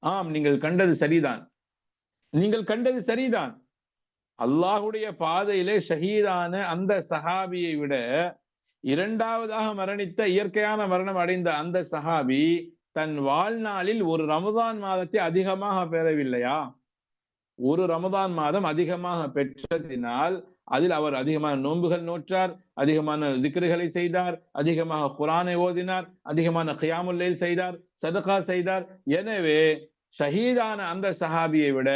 ஆம், நீங்கள் கண்டது சரிதான், நீங்கள் கண்டது சரிதான். அல்லாஹ்வுடைய பாதையிலே ஷஹீதான அந்த சஹாபியை விட இரண்டாவதாக மரணித்த, இயற்கையான மரணம் அடைந்த அந்த சஹாபி தன் வாழ்நாளில் ஒரு ரமதான் மாதத்தை அதிகமாக பெறவில்லையா? ஒரு ரமதான் மாதம் அதிகமாக பெற்றதினால் அதில் அவர் அதிகமான நோன்புகள் நோற்றார், அதிகமான திக்ருகளை செய்தார், அதிகமாக குர்ஆனை ஓதினார், அதிகமான கியாமுல் லைல் செய்தார், சதகா செய்தார். எனவே ஷஹீதான அந்த சஹாபியை விட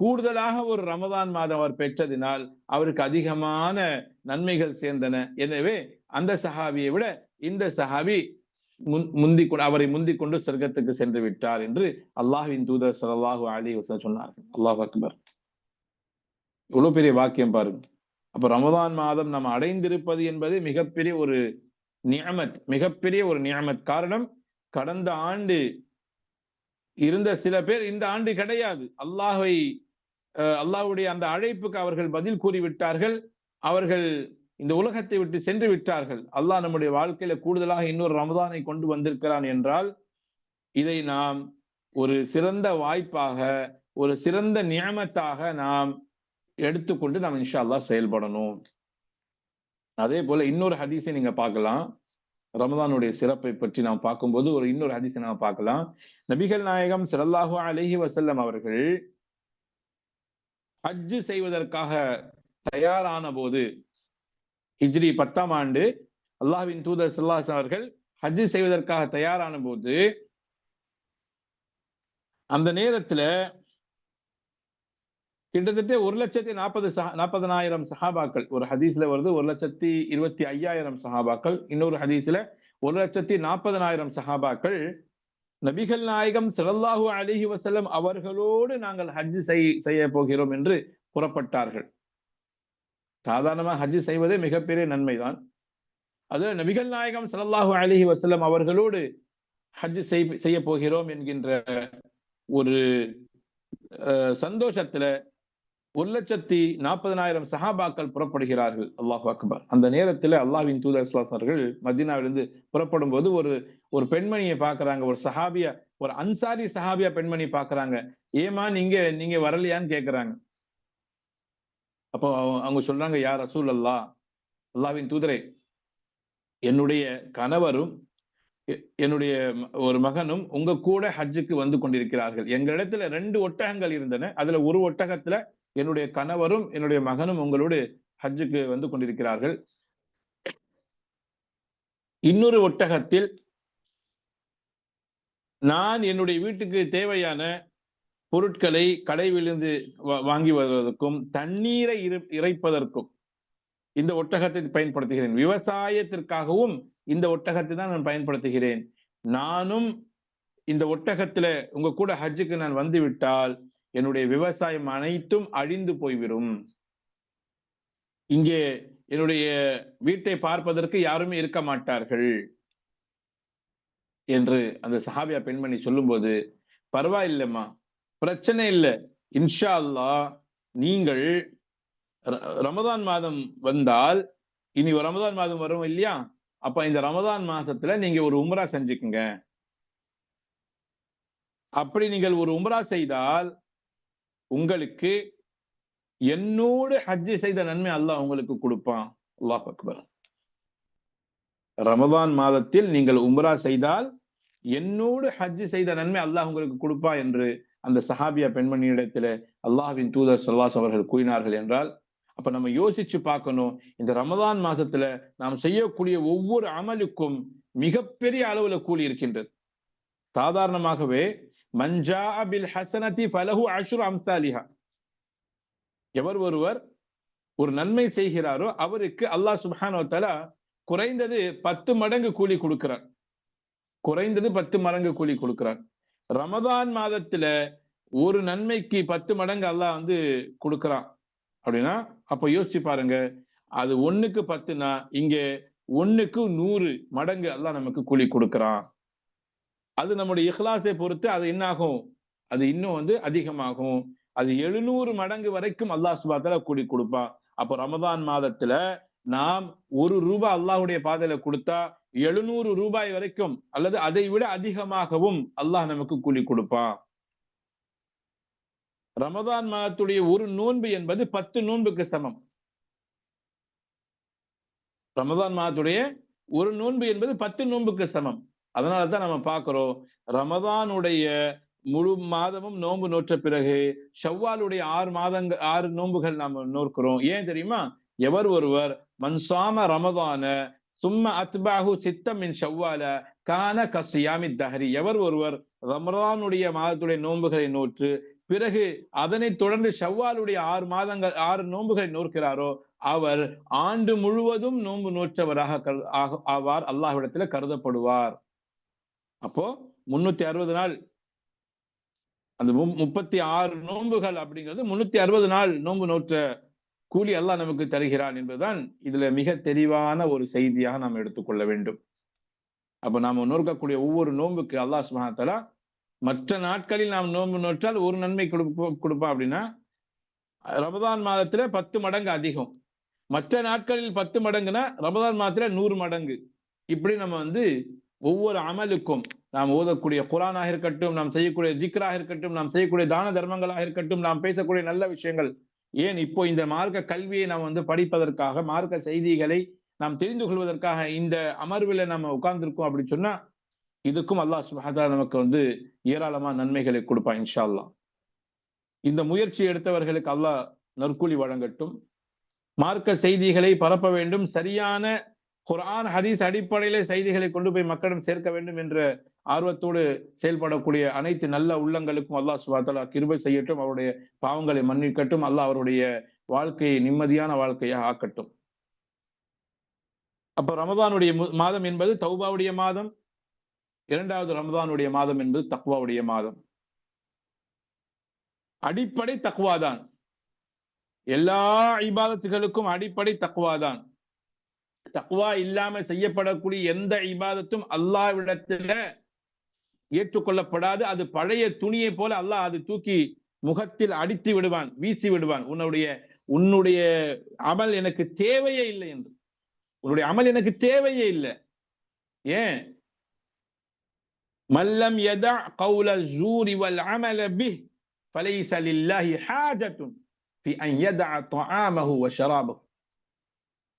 கூடுதலாக ஒரு ரமதான் மாதம் அவர் பெற்றதினால் அவருக்கு அதிகமான நன்மைகள் சேர்ந்தன. எனவே அந்த சஹாபியை விட இந்த சஹாபி அவரை முந்திக் கொண்டு சொர்க்கத்துக்கு சென்று விட்டார் என்று அல்லாஹ்வின் தூதர் ஸல்லல்லாஹு அலைஹி வஸல்லம் சொன்னார்கள். அல்லாஹ் அக்பர். இவ்வளவு பெரிய வாக்கியம் பாருங்க. அப்ப ரமதான் மாதம் நாம் அடைந்திருப்பது என்பது மிகப்பெரிய ஒரு நிஅமத், மிகப்பெரிய ஒரு நிஅமத். காரணம், கடந்த ஆண்டு இருந்த சில பேர் இந்த ஆண்டு கிடையாது. அல்லாஹ்வுடைய அந்த அழைப்புக்கு அவர்கள் பதில் கூறிவிட்டார்கள், அவர்கள் இந்த உலகத்தை விட்டு சென்று விட்டார்கள். அல்லாஹ் நம்முடைய வாழ்க்கையில கூடுதலாக இன்னொரு ரமதானை கொண்டு வந்திருக்கிறான் என்றால், இதை நாம் ஒரு சிறந்த வாய்ப்பாக, ஒரு சிறந்த நியமத்தாக நாம் எடுத்துக்கொண்டு நாம் இன்ஷா அல்லாஹ் செயல்படணும். அதே போல இன்னொரு ஹதீஸை நீங்க பார்க்கலாம். ரமதானுடைய சிறப்பை பற்றி நாம் பார்க்கும்போது இன்னொரு ஹதீஸை நாம் பார்க்கலாம். நபிகள் நாயகம் ஸல்லல்லாஹு அலைஹி வஸல்லம் அவர்கள் ஹஜ் செய்வதற்காக தயாரான போது, ஹிஜ்ரி 10ஆம் ஆண்டு அல்லாஹ்வின் தூதர் ஸல்லல்லாஹு அலைஹி வஸல்லம் அவர்கள் ஹஜ் செய்வதற்காக தயாரான போது, அந்த நேரத்துல கிட்டத்தட்ட 1,40,000 சஹாபாக்கள். ஒரு ஹதீஸ்ல வருது 1,25,000 சஹாபாக்கள், இன்னொரு ஹதீஸ்ல 1,40,000 சஹாபாக்கள் நபிகள் நாயகம் ஸல்லல்லாஹு அலைஹி வஸல்லம் அவர்களோடு நாங்கள் ஹஜ் செய்ய போகிறோம் என்று புறப்பட்டார்கள். சாதாரணமா ஹஜ் செய்வதே மிகப்பெரிய நன்மைதான். அது நபிகள் நாயகம் ஸல்லல்லாஹு அலைஹி வஸல்லம் அவர்களோடு ஹஜ் செய்ய போகிறோம் என்கின்ற ஒரு சந்தோஷத்துல 1,40,000 சஹாபாக்கள் புறப்படுகிறார்கள். அல்லாஹு அக்பர். அந்த நேரத்துல அல்லாஹ்வின் தூதர் ஸல்லல்லாஹு அலைஹி வஸல்லம் மதீனாவிலிருந்து புறப்படும் போது ஒரு பெண்மணியை பார்க்கறாங்க. ஒரு சஹாபியா, ஒரு அன்சாரி சஹாபியா பெண்மணி பார்க்கறாங்க. ஏமா நீங்க வரலையான்னு கேட்கறாங்க. அப்போ அவங்க சொல்றாங்க, யா ரசூலல்லாஹ், அல்லாஹ்வின் தூதரே, என்னுடைய கணவரும் என்னுடைய ஒரு மகனும் உங்க கூட ஹஜ்ஜுக்கு வந்து கொண்டிருக்கிறார்கள். எங்களிடத்துல 2 ஒட்டகங்கள் இருந்தன. அதுல ஒரு ஒட்டகத்துல என்னுடைய கணவரும் என்னுடைய மகனும் உங்களோடு ஹஜ்ஜுக்கு வந்து கொண்டிருக்கிறார்கள். இன்னொரு ஒட்டகத்தில் நான் என்னுடைய வீட்டுக்கு தேவையான பொருட்களை கடையிலிருந்து வாங்கி வருவதற்கும் தண்ணீரை இறைப்பதற்கும் இந்த ஒட்டகத்தை பயன்படுத்துகிறேன். விவசாயத்திற்காகவும் இந்த ஒட்டகத்தை தான் நான் பயன்படுத்துகிறேன். நானும் இந்த ஒட்டகத்துல உங்க கூட ஹஜ்ஜுக்கு நான் வந்து விட்டால் என்னுடைய விவசாயம் அனைத்தும் அழிந்து போய்விடும். இங்கே என்னுடைய வீட்டை பார்ப்பதற்கு யாருமே இருக்க மாட்டார்கள் என்று அந்த சஹாபியா பெண்மணி சொல்லும்போது, பரவாயில்லைம்மா, பிரச்சனை இல்லை, இன்ஷா அல்லாஹ் நீங்கள் ரமதான் மாதம் வந்தால், இனி ரமதான் மாதம் வரும் இல்லையா, அப்ப இந்த ரமதான் மாசத்துல நீங்க ஒரு உம்ரா செஞ்சுக்குங்க. அப்படி நீங்கள் ஒரு உம்ரா செய்தால் உங்களுக்கு என்னோடு ஹஜ் செய்த நன்மை அல்லாஹ் உங்களுக்கு கொடுப்பான். அல்லாஹ் அக்பர். ரமதான் மாதத்தில் நீங்கள் உம்ரா செய்தால் என்னோடு ஹஜ் செய்த நன்மை அல்லாஹ் உங்களுக்கு கொடுப்பா என்று அந்த சஹாபியா பெண்மணியிடத்துல அல்லாஹ்வின் தூதர் ஸல்லல்லாஹு அலைஹி அவர்கள் கூறினார்கள் என்றால், அப்ப நம்ம யோசிச்சு பார்க்கணும், இந்த ரமதான் மாசத்துல நாம் செய்யக்கூடிய ஒவ்வொரு அமலுக்கும் மிகப்பெரிய அளவுல கூலி இருக்கின்றது. சாதாரணமாகவே மன்ஜா பில் ஹஸனதி ஃபலஹு அஷ்ரு அம்சாலிஹா, எவர் ஒருவர் ஒரு நன்மை செய்கிறாரோ அவருக்கு அல்லாஹ் சுப்ஹானஹு வ தஆலா குறைந்தது 10 மடங்கு கூலி கொடுக்கிறார். குறைந்தது 10 மடங்கு கூலி கொடுக்கிறார். ரமதான் மாதத்துல ஒரு நன்மைக்கு 10 மடங்கு அல்லாஹ் வந்து கொடுக்கிறான் அப்படின்னா, அப்ப யோசிச்சு பாருங்க, அது 1க்கு 10னா இங்க 1க்கு 100 மடங்கு அல்லாஹ் நமக்கு கூலி கொடுக்கிறான். அது நம்முடைய இஹ்லாஸை பொறுத்து அது என்ன ஆகும், அது இன்னும் வந்து அதிகமாகும். அது 700 மடங்கு வரைக்கும் அல்லாஹ் சுப்ஹானஹு வ தஆலா கூலி கொடுப்பான். அப்போ ரமதான் மாதத்துல நாம் ₹1 அல்லாஹ்வுடைய பாதையில கொடுத்தா 700 ரூபாய் வரைக்கும் அல்லது அதை விட அதிகமாகவும் அல்லாஹ் நமக்கு கூலி கொடுப்பான். ரமதான் மாதத்துடைய ஒரு நோன்பு என்பது 10 நோன்புக்கு சமம். ரமதான் மாதத்துடைய ஒரு நோன்பு என்பது 10 நோன்புக்கு சமம். அதனாலதான் நம்ம பார்க்கிறோம், ரமதானுடைய முழு மாதமும் நோன்பு நோற்ற பிறகு ஷவ்வாலுடைய 6 நோன்புகள் நாம நோக்கிறோம். ஏன் தெரியுமா? எவர் ஒருவர் மன்சாம ரமதான சும்ம அத்பாஹு சித்தம் மின் ஷவ்வால கான கஸ்யாமி தஹரி, எவர் ஒருவர் ரமதானுடைய மாதத்துடைய நோன்புகளை நோற்று பிறகு அதனை தொடர்ந்து ஷவ்வாலுடைய 6 நோன்புகளை நோக்கிறாரோ அவர் ஆண்டு முழுவதும் நோன்பு நோற்றவராக ஆவார், அல்லாஹ்விடத்துல கருதப்படுவார். அப்போ 360 நாள், அந்த 36 நோன்புகள் அப்படிங்கிறது 360 நாள் நோன்பு நோற்ற கூலி அல்லாஹ் நமக்கு தருகிறான் என்பதுதான் இதுல மிக தெளிவான ஒரு செய்தியாக நாம் எடுத்துக்கொள்ள வேண்டும். அப்ப நாம நோக்கக்கூடிய ஒவ்வொரு நோன்புக்கு அல்லாஹ் சுப்ஹானஹு வ தஆலா மற்ற நாட்களில் நாம் நோன்பு நோற்றால் ஒரு நன்மை கொடுப்பான் அப்படின்னா, ரமதான் மாதத்துல 10 மடங்கு அதிகம், மற்ற நாட்களில் 10 மடங்குனா ரமதான் மாதத்துல 100 மடங்கு. இப்படி நம்ம வந்து ஒவ்வொரு அமலுக்கும், நாம் ஓதக்கூடிய குர்ஆனாக இருக்கட்டும், நாம் செய்யக்கூடிய ஜிக்ராக இருக்கட்டும், நாம் செய்யக்கூடிய தான தர்மங்களாக இருக்கட்டும், நாம் பேசக்கூடிய நல்ல விஷயங்கள், ஏன் இப்போ இந்த மார்க்க கல்வியை நாம் வந்து படிப்பதற்காக, மார்க்க செய்திகளை நாம் தெரிந்து கொள்வதற்காக இந்த அமர்வில் நம்ம உட்கார்ந்திருக்கோம் அப்படின்னு சொன்னா, இதுக்கும் அல்லாஹ் சுப்ஹானஹு வ தஆலா நமக்கு வந்து ஏராளமான நன்மைகளை கொடுப்பான் இன்ஷா அல்லாஹ். இந்த முயற்சி எடுத்தவர்களுக்கு அல்லாஹ் நற்கூலி வழங்கட்டும். மார்க்க செய்திகளை பரப்ப வேண்டும், சரியான குர்ஆன் ஹதீஸ் அடிப்படையிலே செய்திகளை கொண்டு போய் மக்களிடம் சேர்க்க வேண்டும் என்ற ஆர்வத்தோடு செயல்படக்கூடிய அனைத்து நல்ல உள்ளங்களுக்கும் அல்லாஹ் சுப்ஹானஹு வ தஆலா கிருபை செய்யட்டும். அவருடைய பாவங்களை மன்னிக்கட்டும். அல்லாஹ் அவருடைய வாழ்க்கையை நிம்மதியான வாழ்க்கையாக ஆக்கட்டும். அப்ப ரமதானுடைய மாதம் என்பது தௌபாவுடைய மாதம். இரண்டாவது ரமதானுடைய மாதம் என்பது தக்வாவுடைய மாதம். அடிப்படை தக்வா தான். எல்லா இபாதத்துகளுக்கும் அடிப்படை தக்வா தான். தக்வா இல்லாம செய்யப்படக்கூடிய எந்த இபாதத்தும் அல்லாஹ்விடத்துல ஏற்றுக்கொள்ளப்படாது. அது பழைய துணியை போல அல்லாஹ் அது தூக்கி முகத்தில் அடித்து விடுவான், வீசி விடுவான். உன்னுடைய அமல் எனக்கு தேவையே இல்லை என்று. உன்னுடைய அமல் எனக்கு தேவையே இல்லை. ஏன்? மல்லம் யதா கௌல ஸூரி வல் அமல பிஹ் ஃபலைஸ லில்லாஹி ஹாஜத்துன் ஃபி அன் யதா தஆமஹு வ ஷராபஹு.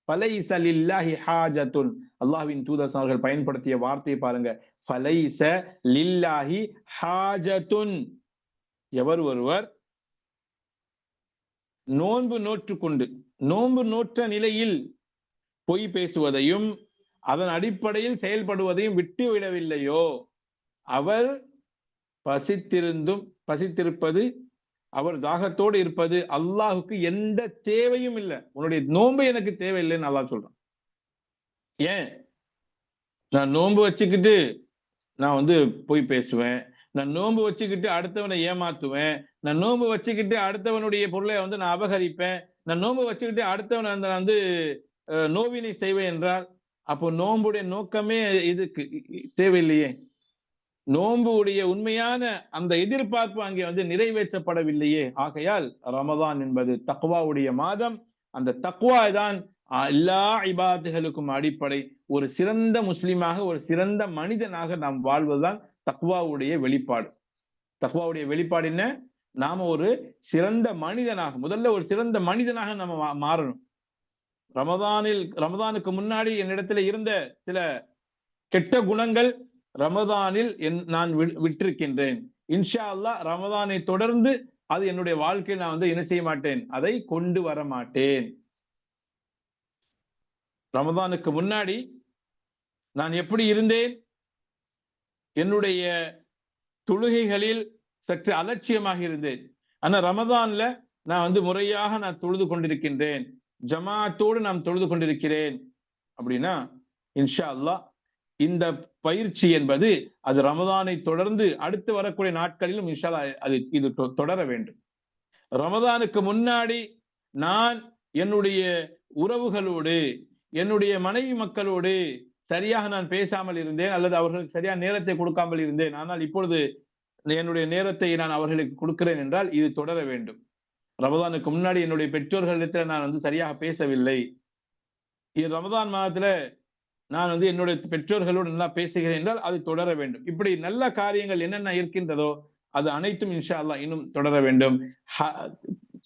ஃபலைஸ லில்லாஹி ஹாஜத்துன். அல்லாஹ்வின் தூதர் அவர்கள் பயன்படுத்திய வார்த்தையை பாருங்க. ஃபலைஸ லில்லாஹி ஹாஜத்துன். எவர் ஒருவர் நோன்பு நோற்றுக்கொண்டு நோன்பு நோற்ற நிலையில் பொய் பேசுவதையும் அதன் அடிப்படையில் செயல்படுவதையும் விட்டு விடவில்லையோ அவர் பசித்திருப்பது, அவர் தாகத்தோடு இருப்பது அல்லாஹுக்கு எந்த தேவையும் இல்லை. உன்னுடைய நோன்பு எனக்கு தேவையில்லைன்னு அல்லாஹ் சொல்றான். ஏன்? நான் நோன்பு வச்சுக்கிட்டு நான் பொய் பேசுவேன், நான் நோன்பு வச்சுக்கிட்டு அடுத்தவனை ஏமாத்துவேன், நான் நோன்பு வச்சுக்கிட்டு அடுத்தவனுடைய பொருளை நான் அபகரிப்பேன், நான் நோன்பு வச்சுக்கிட்டு அடுத்தவனை நோவினை செய்வேன் என்றால் அப்போ நோன்புடைய நோக்கமே இதுக்கு தேவையில்லையே. நோன்புடைய உண்மையான அந்த எதிர்பார்ப்பு அங்கே நிறைவேற்றப்படவில்லையே. ஆகையால் ரமதான் என்பது தக்வாவுடைய மாதம். அந்த தக்வா தான் எல்லா இபாதத்துகளுக்கும் அடிப்படை. ஒரு சிறந்த முஸ்லிமாக, ஒரு சிறந்த மனிதனாக நாம் வாழ்வதுதான் தக்வாவுடைய வெளிப்பாடு. தக்வாவுடைய வெளிப்பாடு என்ன? நாம ஒரு சிறந்த மனிதனாக, முதல்ல ஒரு சிறந்த மனிதனாக நம்ம மாறணும். ரமதானுக்கு முன்னாடி என்னிடத்துல இருந்த சில கெட்ட குணங்கள் ரமதானில் நான் விட்டிருக்கின்றேன். இன்ஷா அல்லாஹ் ரமதானை தொடர்ந்து அது என்னுடைய வாழ்க்கையில் நான் என்ன செய்ய மாட்டேன், அதை கொண்டு வர மாட்டேன். ரமதானுக்கு முன்னாடி நான் எப்படி இருந்தேன்? என்னுடைய தொழுகைகளில் சற்று அலட்சியமாக இருந்தேன். ஆனா ரமதான்ல நான் முறையாக நான் தொழுது கொண்டிருக்கின்றேன், ஜமாத்தோடு நான் தொழுது கொண்டிருக்கிறேன் அப்படின்னா இன்ஷா அல்லாஹ் இந்த பயிற்சி என்பது அது ரமதானை தொடர்ந்து அடுத்து வரக்கூடிய நாட்களிலும் இன்ஷா அல்லாஹ் இது தொடர வேண்டும். ரமதானுக்கு முன்னாடி நான் என்னுடைய உறவுகளோடு, என்னுடைய மனைவி மக்களோடு சரியாக நான் பேசாமல் இருந்தேன், அல்லது அவர்களுக்கு சரியான நேரத்தை கொடுக்காமல் இருந்தேன். ஆனால் இப்பொழுது என்னுடைய நேரத்தை நான் அவர்களுக்கு கொடுக்கிறேன் என்றால் இது தொடர வேண்டும். ரமதானுக்கு முன்னாடி என்னுடைய பெற்றோர்களிடத்தில் நான் சரியாக பேசவில்லை, ரமதான் மாதத்துல நான் என்னுடைய பெற்றோர்களோடு நல்லா பேசுகிறேன் என்றால் அது தொடர வேண்டும். இப்படி நல்ல காரியங்கள் என்னென்ன இருக்கின்றதோ அது அனைத்தும் இன்ஷா அல்லாஹ் இன்னும் தொடர வேண்டும்.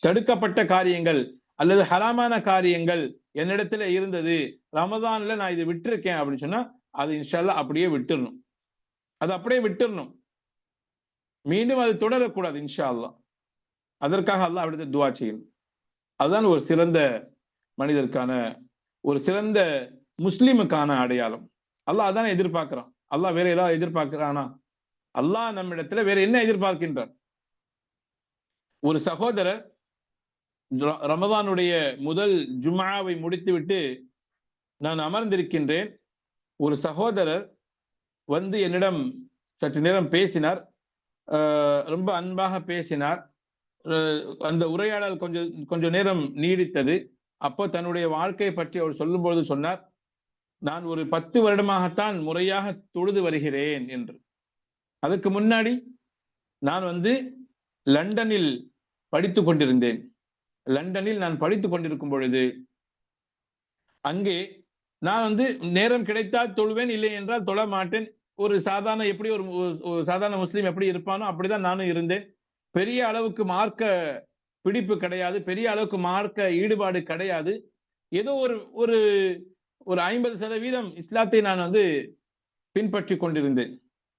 தடுக்கப்பட்ட காரியங்கள் அல்லது ஹராமான காரியங்கள் என்னிடத்துல இருந்தது, ரமதான்ல நான் இதை விட்டுருக்கேன் அப்படின்னு சொன்னா அது இன்ஷா அல்லாஹ் அப்படியே விட்டுறணும். அது அப்படியே விட்டுறணும், மீண்டும் அது தொடரக்கூடாது இன்ஷா அல்லாஹ். அதற்காக அல்லாஹ் அவரிடத்தில் துஆ செய்யணும். அதுதான் ஒரு சிறந்த மனிதருக்கான, ஒரு சிறந்த முஸ்லிமுக்கான அடையாளம். அல்லாஹ் அதானே எதிர்பார்க்கிறான். அல்லாஹ் வேற ஏதாவது எதிர்பார்க்கிறானா? அல்லாஹ் நம்மிடத்துல வேற என்ன எதிர்பார்க்கின்றார்? ஒரு சகோதரர் ரமதானுடைய முதல் ஜும்ஆவை முடித்துவிட்டு நான் அமர்ந்திருக்கின்றேன். ஒரு சகோதரர் என்னிடம் சற்று நேரம் பேசினார், ரொம்ப அன்பாக பேசினார். அந்த உரையாடல் கொஞ்சம் நேரம் நீடித்தது. அப்போ தன்னுடைய வாழ்க்கையை பற்றி அவர் சொல்லும்போது சொன்னார், நான் ஒரு 10 வருடமாகத்தான் முறையாக தொழுது வருகிறேன் என்று. அதுக்கு முன்னாடி நான் லண்டனில் படித்துக் கொண்டிருந்தேன். லண்டனில் நான் படித்துக் கொண்டிருக்கும் பொழுது அங்கே நான் நேரம் கிடைத்தால் தொழுவேன், இல்லை என்றால் தொழ மாட்டேன். ஒரு சாதாரண, எப்படி ஒரு சாதாரண முஸ்லீம் எப்படி இருப்பானோ அப்படிதான் நானும் இருந்தேன். பெரிய அளவுக்கு மார்க்க பிடிப்பு கிடையாது, பெரிய அளவுக்கு மார்க்க ஈடுபாடு கிடையாது. ஏதோ ஒரு 50% இஸ்லாத்தை நான் பின்பற்றி கொண்டிருந்தேன்.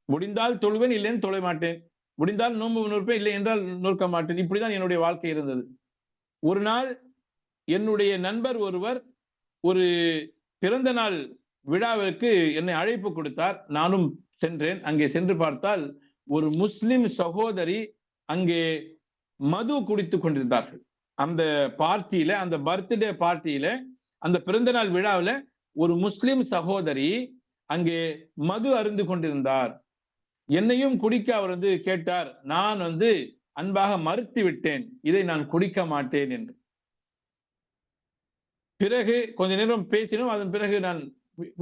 முடிந்தால் தொழுவேன், இல்லைன்னு தொழ மாட்டேன். முடிந்தால் நோன்பு நோற்பேன், இல்லை என்றால் நோக்க மாட்டேன். இப்படிதான் என்னுடைய வாழ்க்கை இருந்தது. ஒரு நாள் என்னுடைய நண்பர் ஒருவர் ஒரு பிறந்த நாள் விழாவிற்கு என்னை அழைப்பு கொடுத்தார். நானும் சென்றேன். அங்கே சென்று பார்த்தால் ஒரு முஸ்லிம் சகோதரி அங்கே மது குடித்துக் கொண்டிருந்தார்கள். அந்த பார்ட்டியில, அந்த பர்த்டே பார்ட்டியில, அந்த பிறந்தநாள் விழாவில் ஒரு முஸ்லிம் சகோதரி அங்கே மது அருந்து கொண்டிருந்தார். என்னையும் குடிக்க அவர் கேட்டார். நான் அன்பாக மறுத்து விட்டேன், இதை நான் குடிக்க மாட்டேன் என்று. பிறகு கொஞ்ச நேரம் பேசினோம். அதன் பிறகு நான்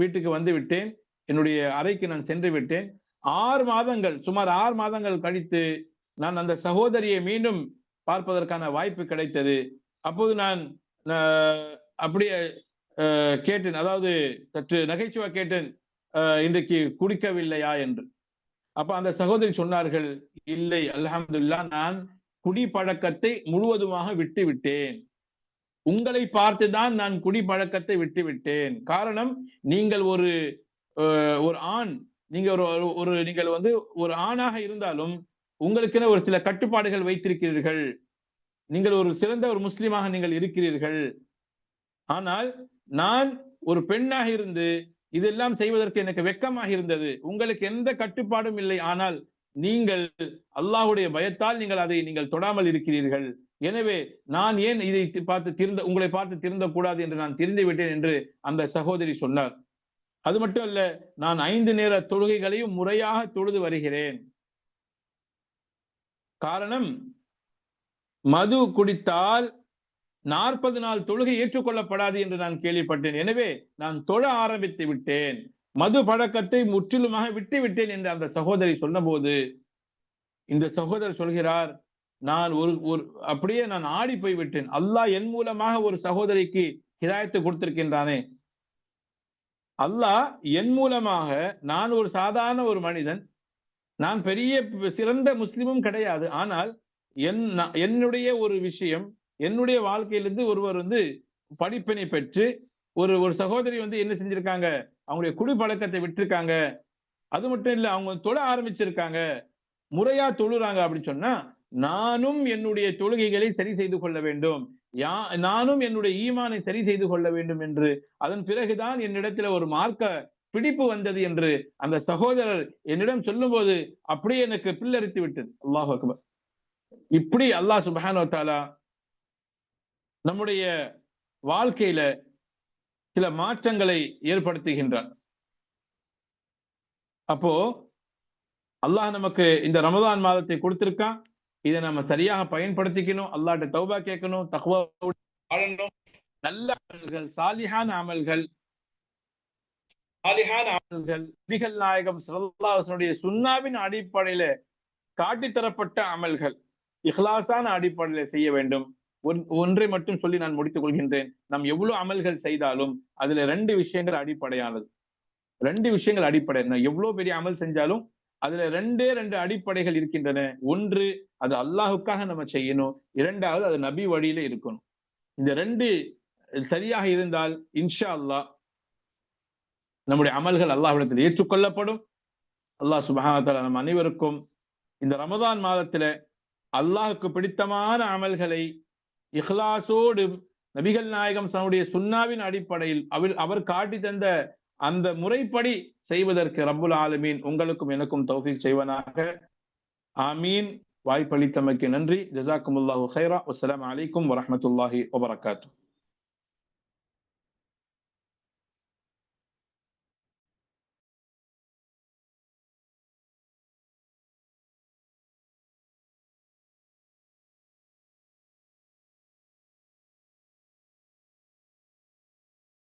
வீட்டுக்கு வந்து விட்டேன். என்னுடைய அறைக்கு நான் சென்று விட்டேன். 6 மாதங்கள், சுமார் 6 மாதங்கள் கழித்து நான் அந்த சகோதரியை மீண்டும் பார்ப்பதற்கான வாய்ப்பு கிடைத்தது. அப்போது நான் அப்படியே கேட்டேன், அதாவது சற்று நகைச்சுவை கேட்டேன், இன்றைக்கு குடிக்கவில்லையா என்று. அப்ப அந்த சகோதரி சொன்னார்கள், இல்லை அல்ஹம்துலில்லாஹ், நான் குடி பழக்கத்தை முழுவதுமாக விட்டு விட்டேன். உங்களை பார்த்துதான் நான் குடி பழக்கத்தை விட்டு விட்டேன். காரணம், நீங்கள் ஒரு ஆண், நீங்க நீங்கள் ஒரு ஆணாக இருந்தாலும் உங்களுக்கென ஒரு சில கட்டுப்பாடுகள் வைத்திருக்கிறீர்கள். நீங்கள் ஒரு சிறந்த ஒரு முஸ்லிமாக நீங்கள் இருக்கிறீர்கள். ஆனால் நான் ஒரு பெண்ணாக இருந்து இதெல்லாம் செய்வதற்கு எனக்கு வெட்கமாக இருந்தது. உங்களுக்கு எந்த கட்டுப்பாடும் இல்லை. ஆனால் நீங்கள் அல்லாஹ்வுடைய பயத்தால் நீங்கள் தொடாமல் இருக்கிறீர்கள். எனவே நான் ஏன் இதை உங்களை பார்த்து திருந்த கூடாது என்று நான் திரிந்து விட்டேன் என்று அந்த சகோதரி சொன்னார். அது மட்டும் அல்ல, நான் 5 நேர தொழுகைகளையும் முறையாக தொழுது வருகிறேன். காரணம், மது குடித்தால் 40 நாள் தொழுகை ஏற்றுக்கொள்ளப்படாது என்று நான் கேள்விப்பட்டேன். எனவே நான் தொழ ஆரம்பித்து விட்டேன், மது பழக்கத்தை முற்றிலுமாக விட்டு விட்டேன் என்று அந்த சகோதரி சொன்னபோது, இந்த சகோதரர் சொல்கிறார், நான் அப்படியே நான் ஆடி போய் விட்டேன். அல்லாஹ் என் மூலமாக ஒரு சகோதரிக்கு ஹிதாயத்து கொடுத்திருக்கின்றானே. அல்லாஹ் என் மூலமாக, நான் ஒரு சாதாரண ஒரு மனிதன், நான் பெரிய சிறந்த முஸ்லிமும் கிடையாது. ஆனால் என்னுடைய ஒரு விஷயம், என்னுடைய வாழ்க்கையிலிருந்து ஒருவர் படிப்பினை பெற்று ஒரு சகோதரி என்ன செஞ்சிருக்காங்க, அவங்களுடைய குடிப்பழக்கத்தை விட்டுருக்காங்க. அது மட்டும் இல்ல, அவங்க தொழ ஆரம்பிச்சிருக்காங்க, முறையா தொழுறாங்க அப்படின்னு சொன்னா, நானும் என்னுடைய தொழுகைகளை சரி செய்து கொள்ள வேண்டும், நானும் என்னுடைய ஈமானை சரி செய்து கொள்ள வேண்டும் என்று, அதன் பிறகுதான் என்னிடத்துல ஒரு மார்க்க பிடிப்பு வந்தது என்று அந்த சகோதரர் என்னிடம் சொல்லும் போது அப்படியே எனக்கு பில்லரித்து விட்டது. அல்லாஹ் அக்பர். இப்படி அல்லாஹ் சுப்ஹானஹு வ தஆலா நம்முடைய வாழ்க்கையில சில மாற்றங்களை ஏற்படுத்துகின்றார். அப்போ அல்லாஹ் நமக்கு இந்த ரமதான் மாதத்தை கொடுத்திருக்கான். இதை நம்ம சரியாக பயன்படுத்திக்கணும், அல்லாஹ்ட்ட தௌபா கேட்கணும், தக்வாவோடு வாழணும். நல்ல அமல்கள், சாலிஹான அமல்கள், நபிகள் நாயகம் ஸல்லல்லாஹு அலைஹி வஸல்லம் சுன்னாவின் அடிப்படையில காட்டித்தரப்பட்ட அமல்கள், இஹ்லாஸான அடிப்படையில செய்ய வேண்டும். ஒன்றை மட்டும் சொல்லி நான் முடித்துக் கொள்கின்றேன். நாம் எவ்வளவு அமல்கள் செய்தாலும் அதுல 2 விஷயங்கள் அடிப்படையானது. 2 விஷயங்கள் அடிப்படை. எவ்வளவு பெரிய அமல் செஞ்சாலும் அதுல 2 அடிப்படைகள் இருக்கின்றன. ஒன்று, அது அல்லாஹுக்காக நம்ம செய்யணும். 2வது, அது நபி வழியில இருக்கணும். இந்த 2 சரியாக இருந்தால் இன்ஷா அல்லாஹ் நம்முடைய அமல்கள் அல்லாஹ்விடத்தில் ஏற்றுக்கொள்ளப்படும். அல்லாஹ் சுப்ஹானஹு வ தஆலா நம் அனைவருக்கும் இந்த ரமதான் மாதத்துல அல்லாஹுக்கு பிடித்தமான அமல்களை இஹ்லாஸோடு நபிகள் நாயகம் தன்னுடைய சுன்னாவின் அடிப்படையில் அவர் காட்டி தந்த அந்த முறைப்படி செய்வதற்கு ரப்புல் ஆலமீன் உங்களுக்கும் எனக்கும் தௌஃபீக் செய்வனாக. ஆமீன். வாய்ப்பளித்தமைக்கு நன்றி. ஜஸாக்குமுல்லாஹு கைரா. வஸ்ஸலாமு அலைக்கும் வரஹ்மத்துல்லாஹி வபரகாத்துஹு.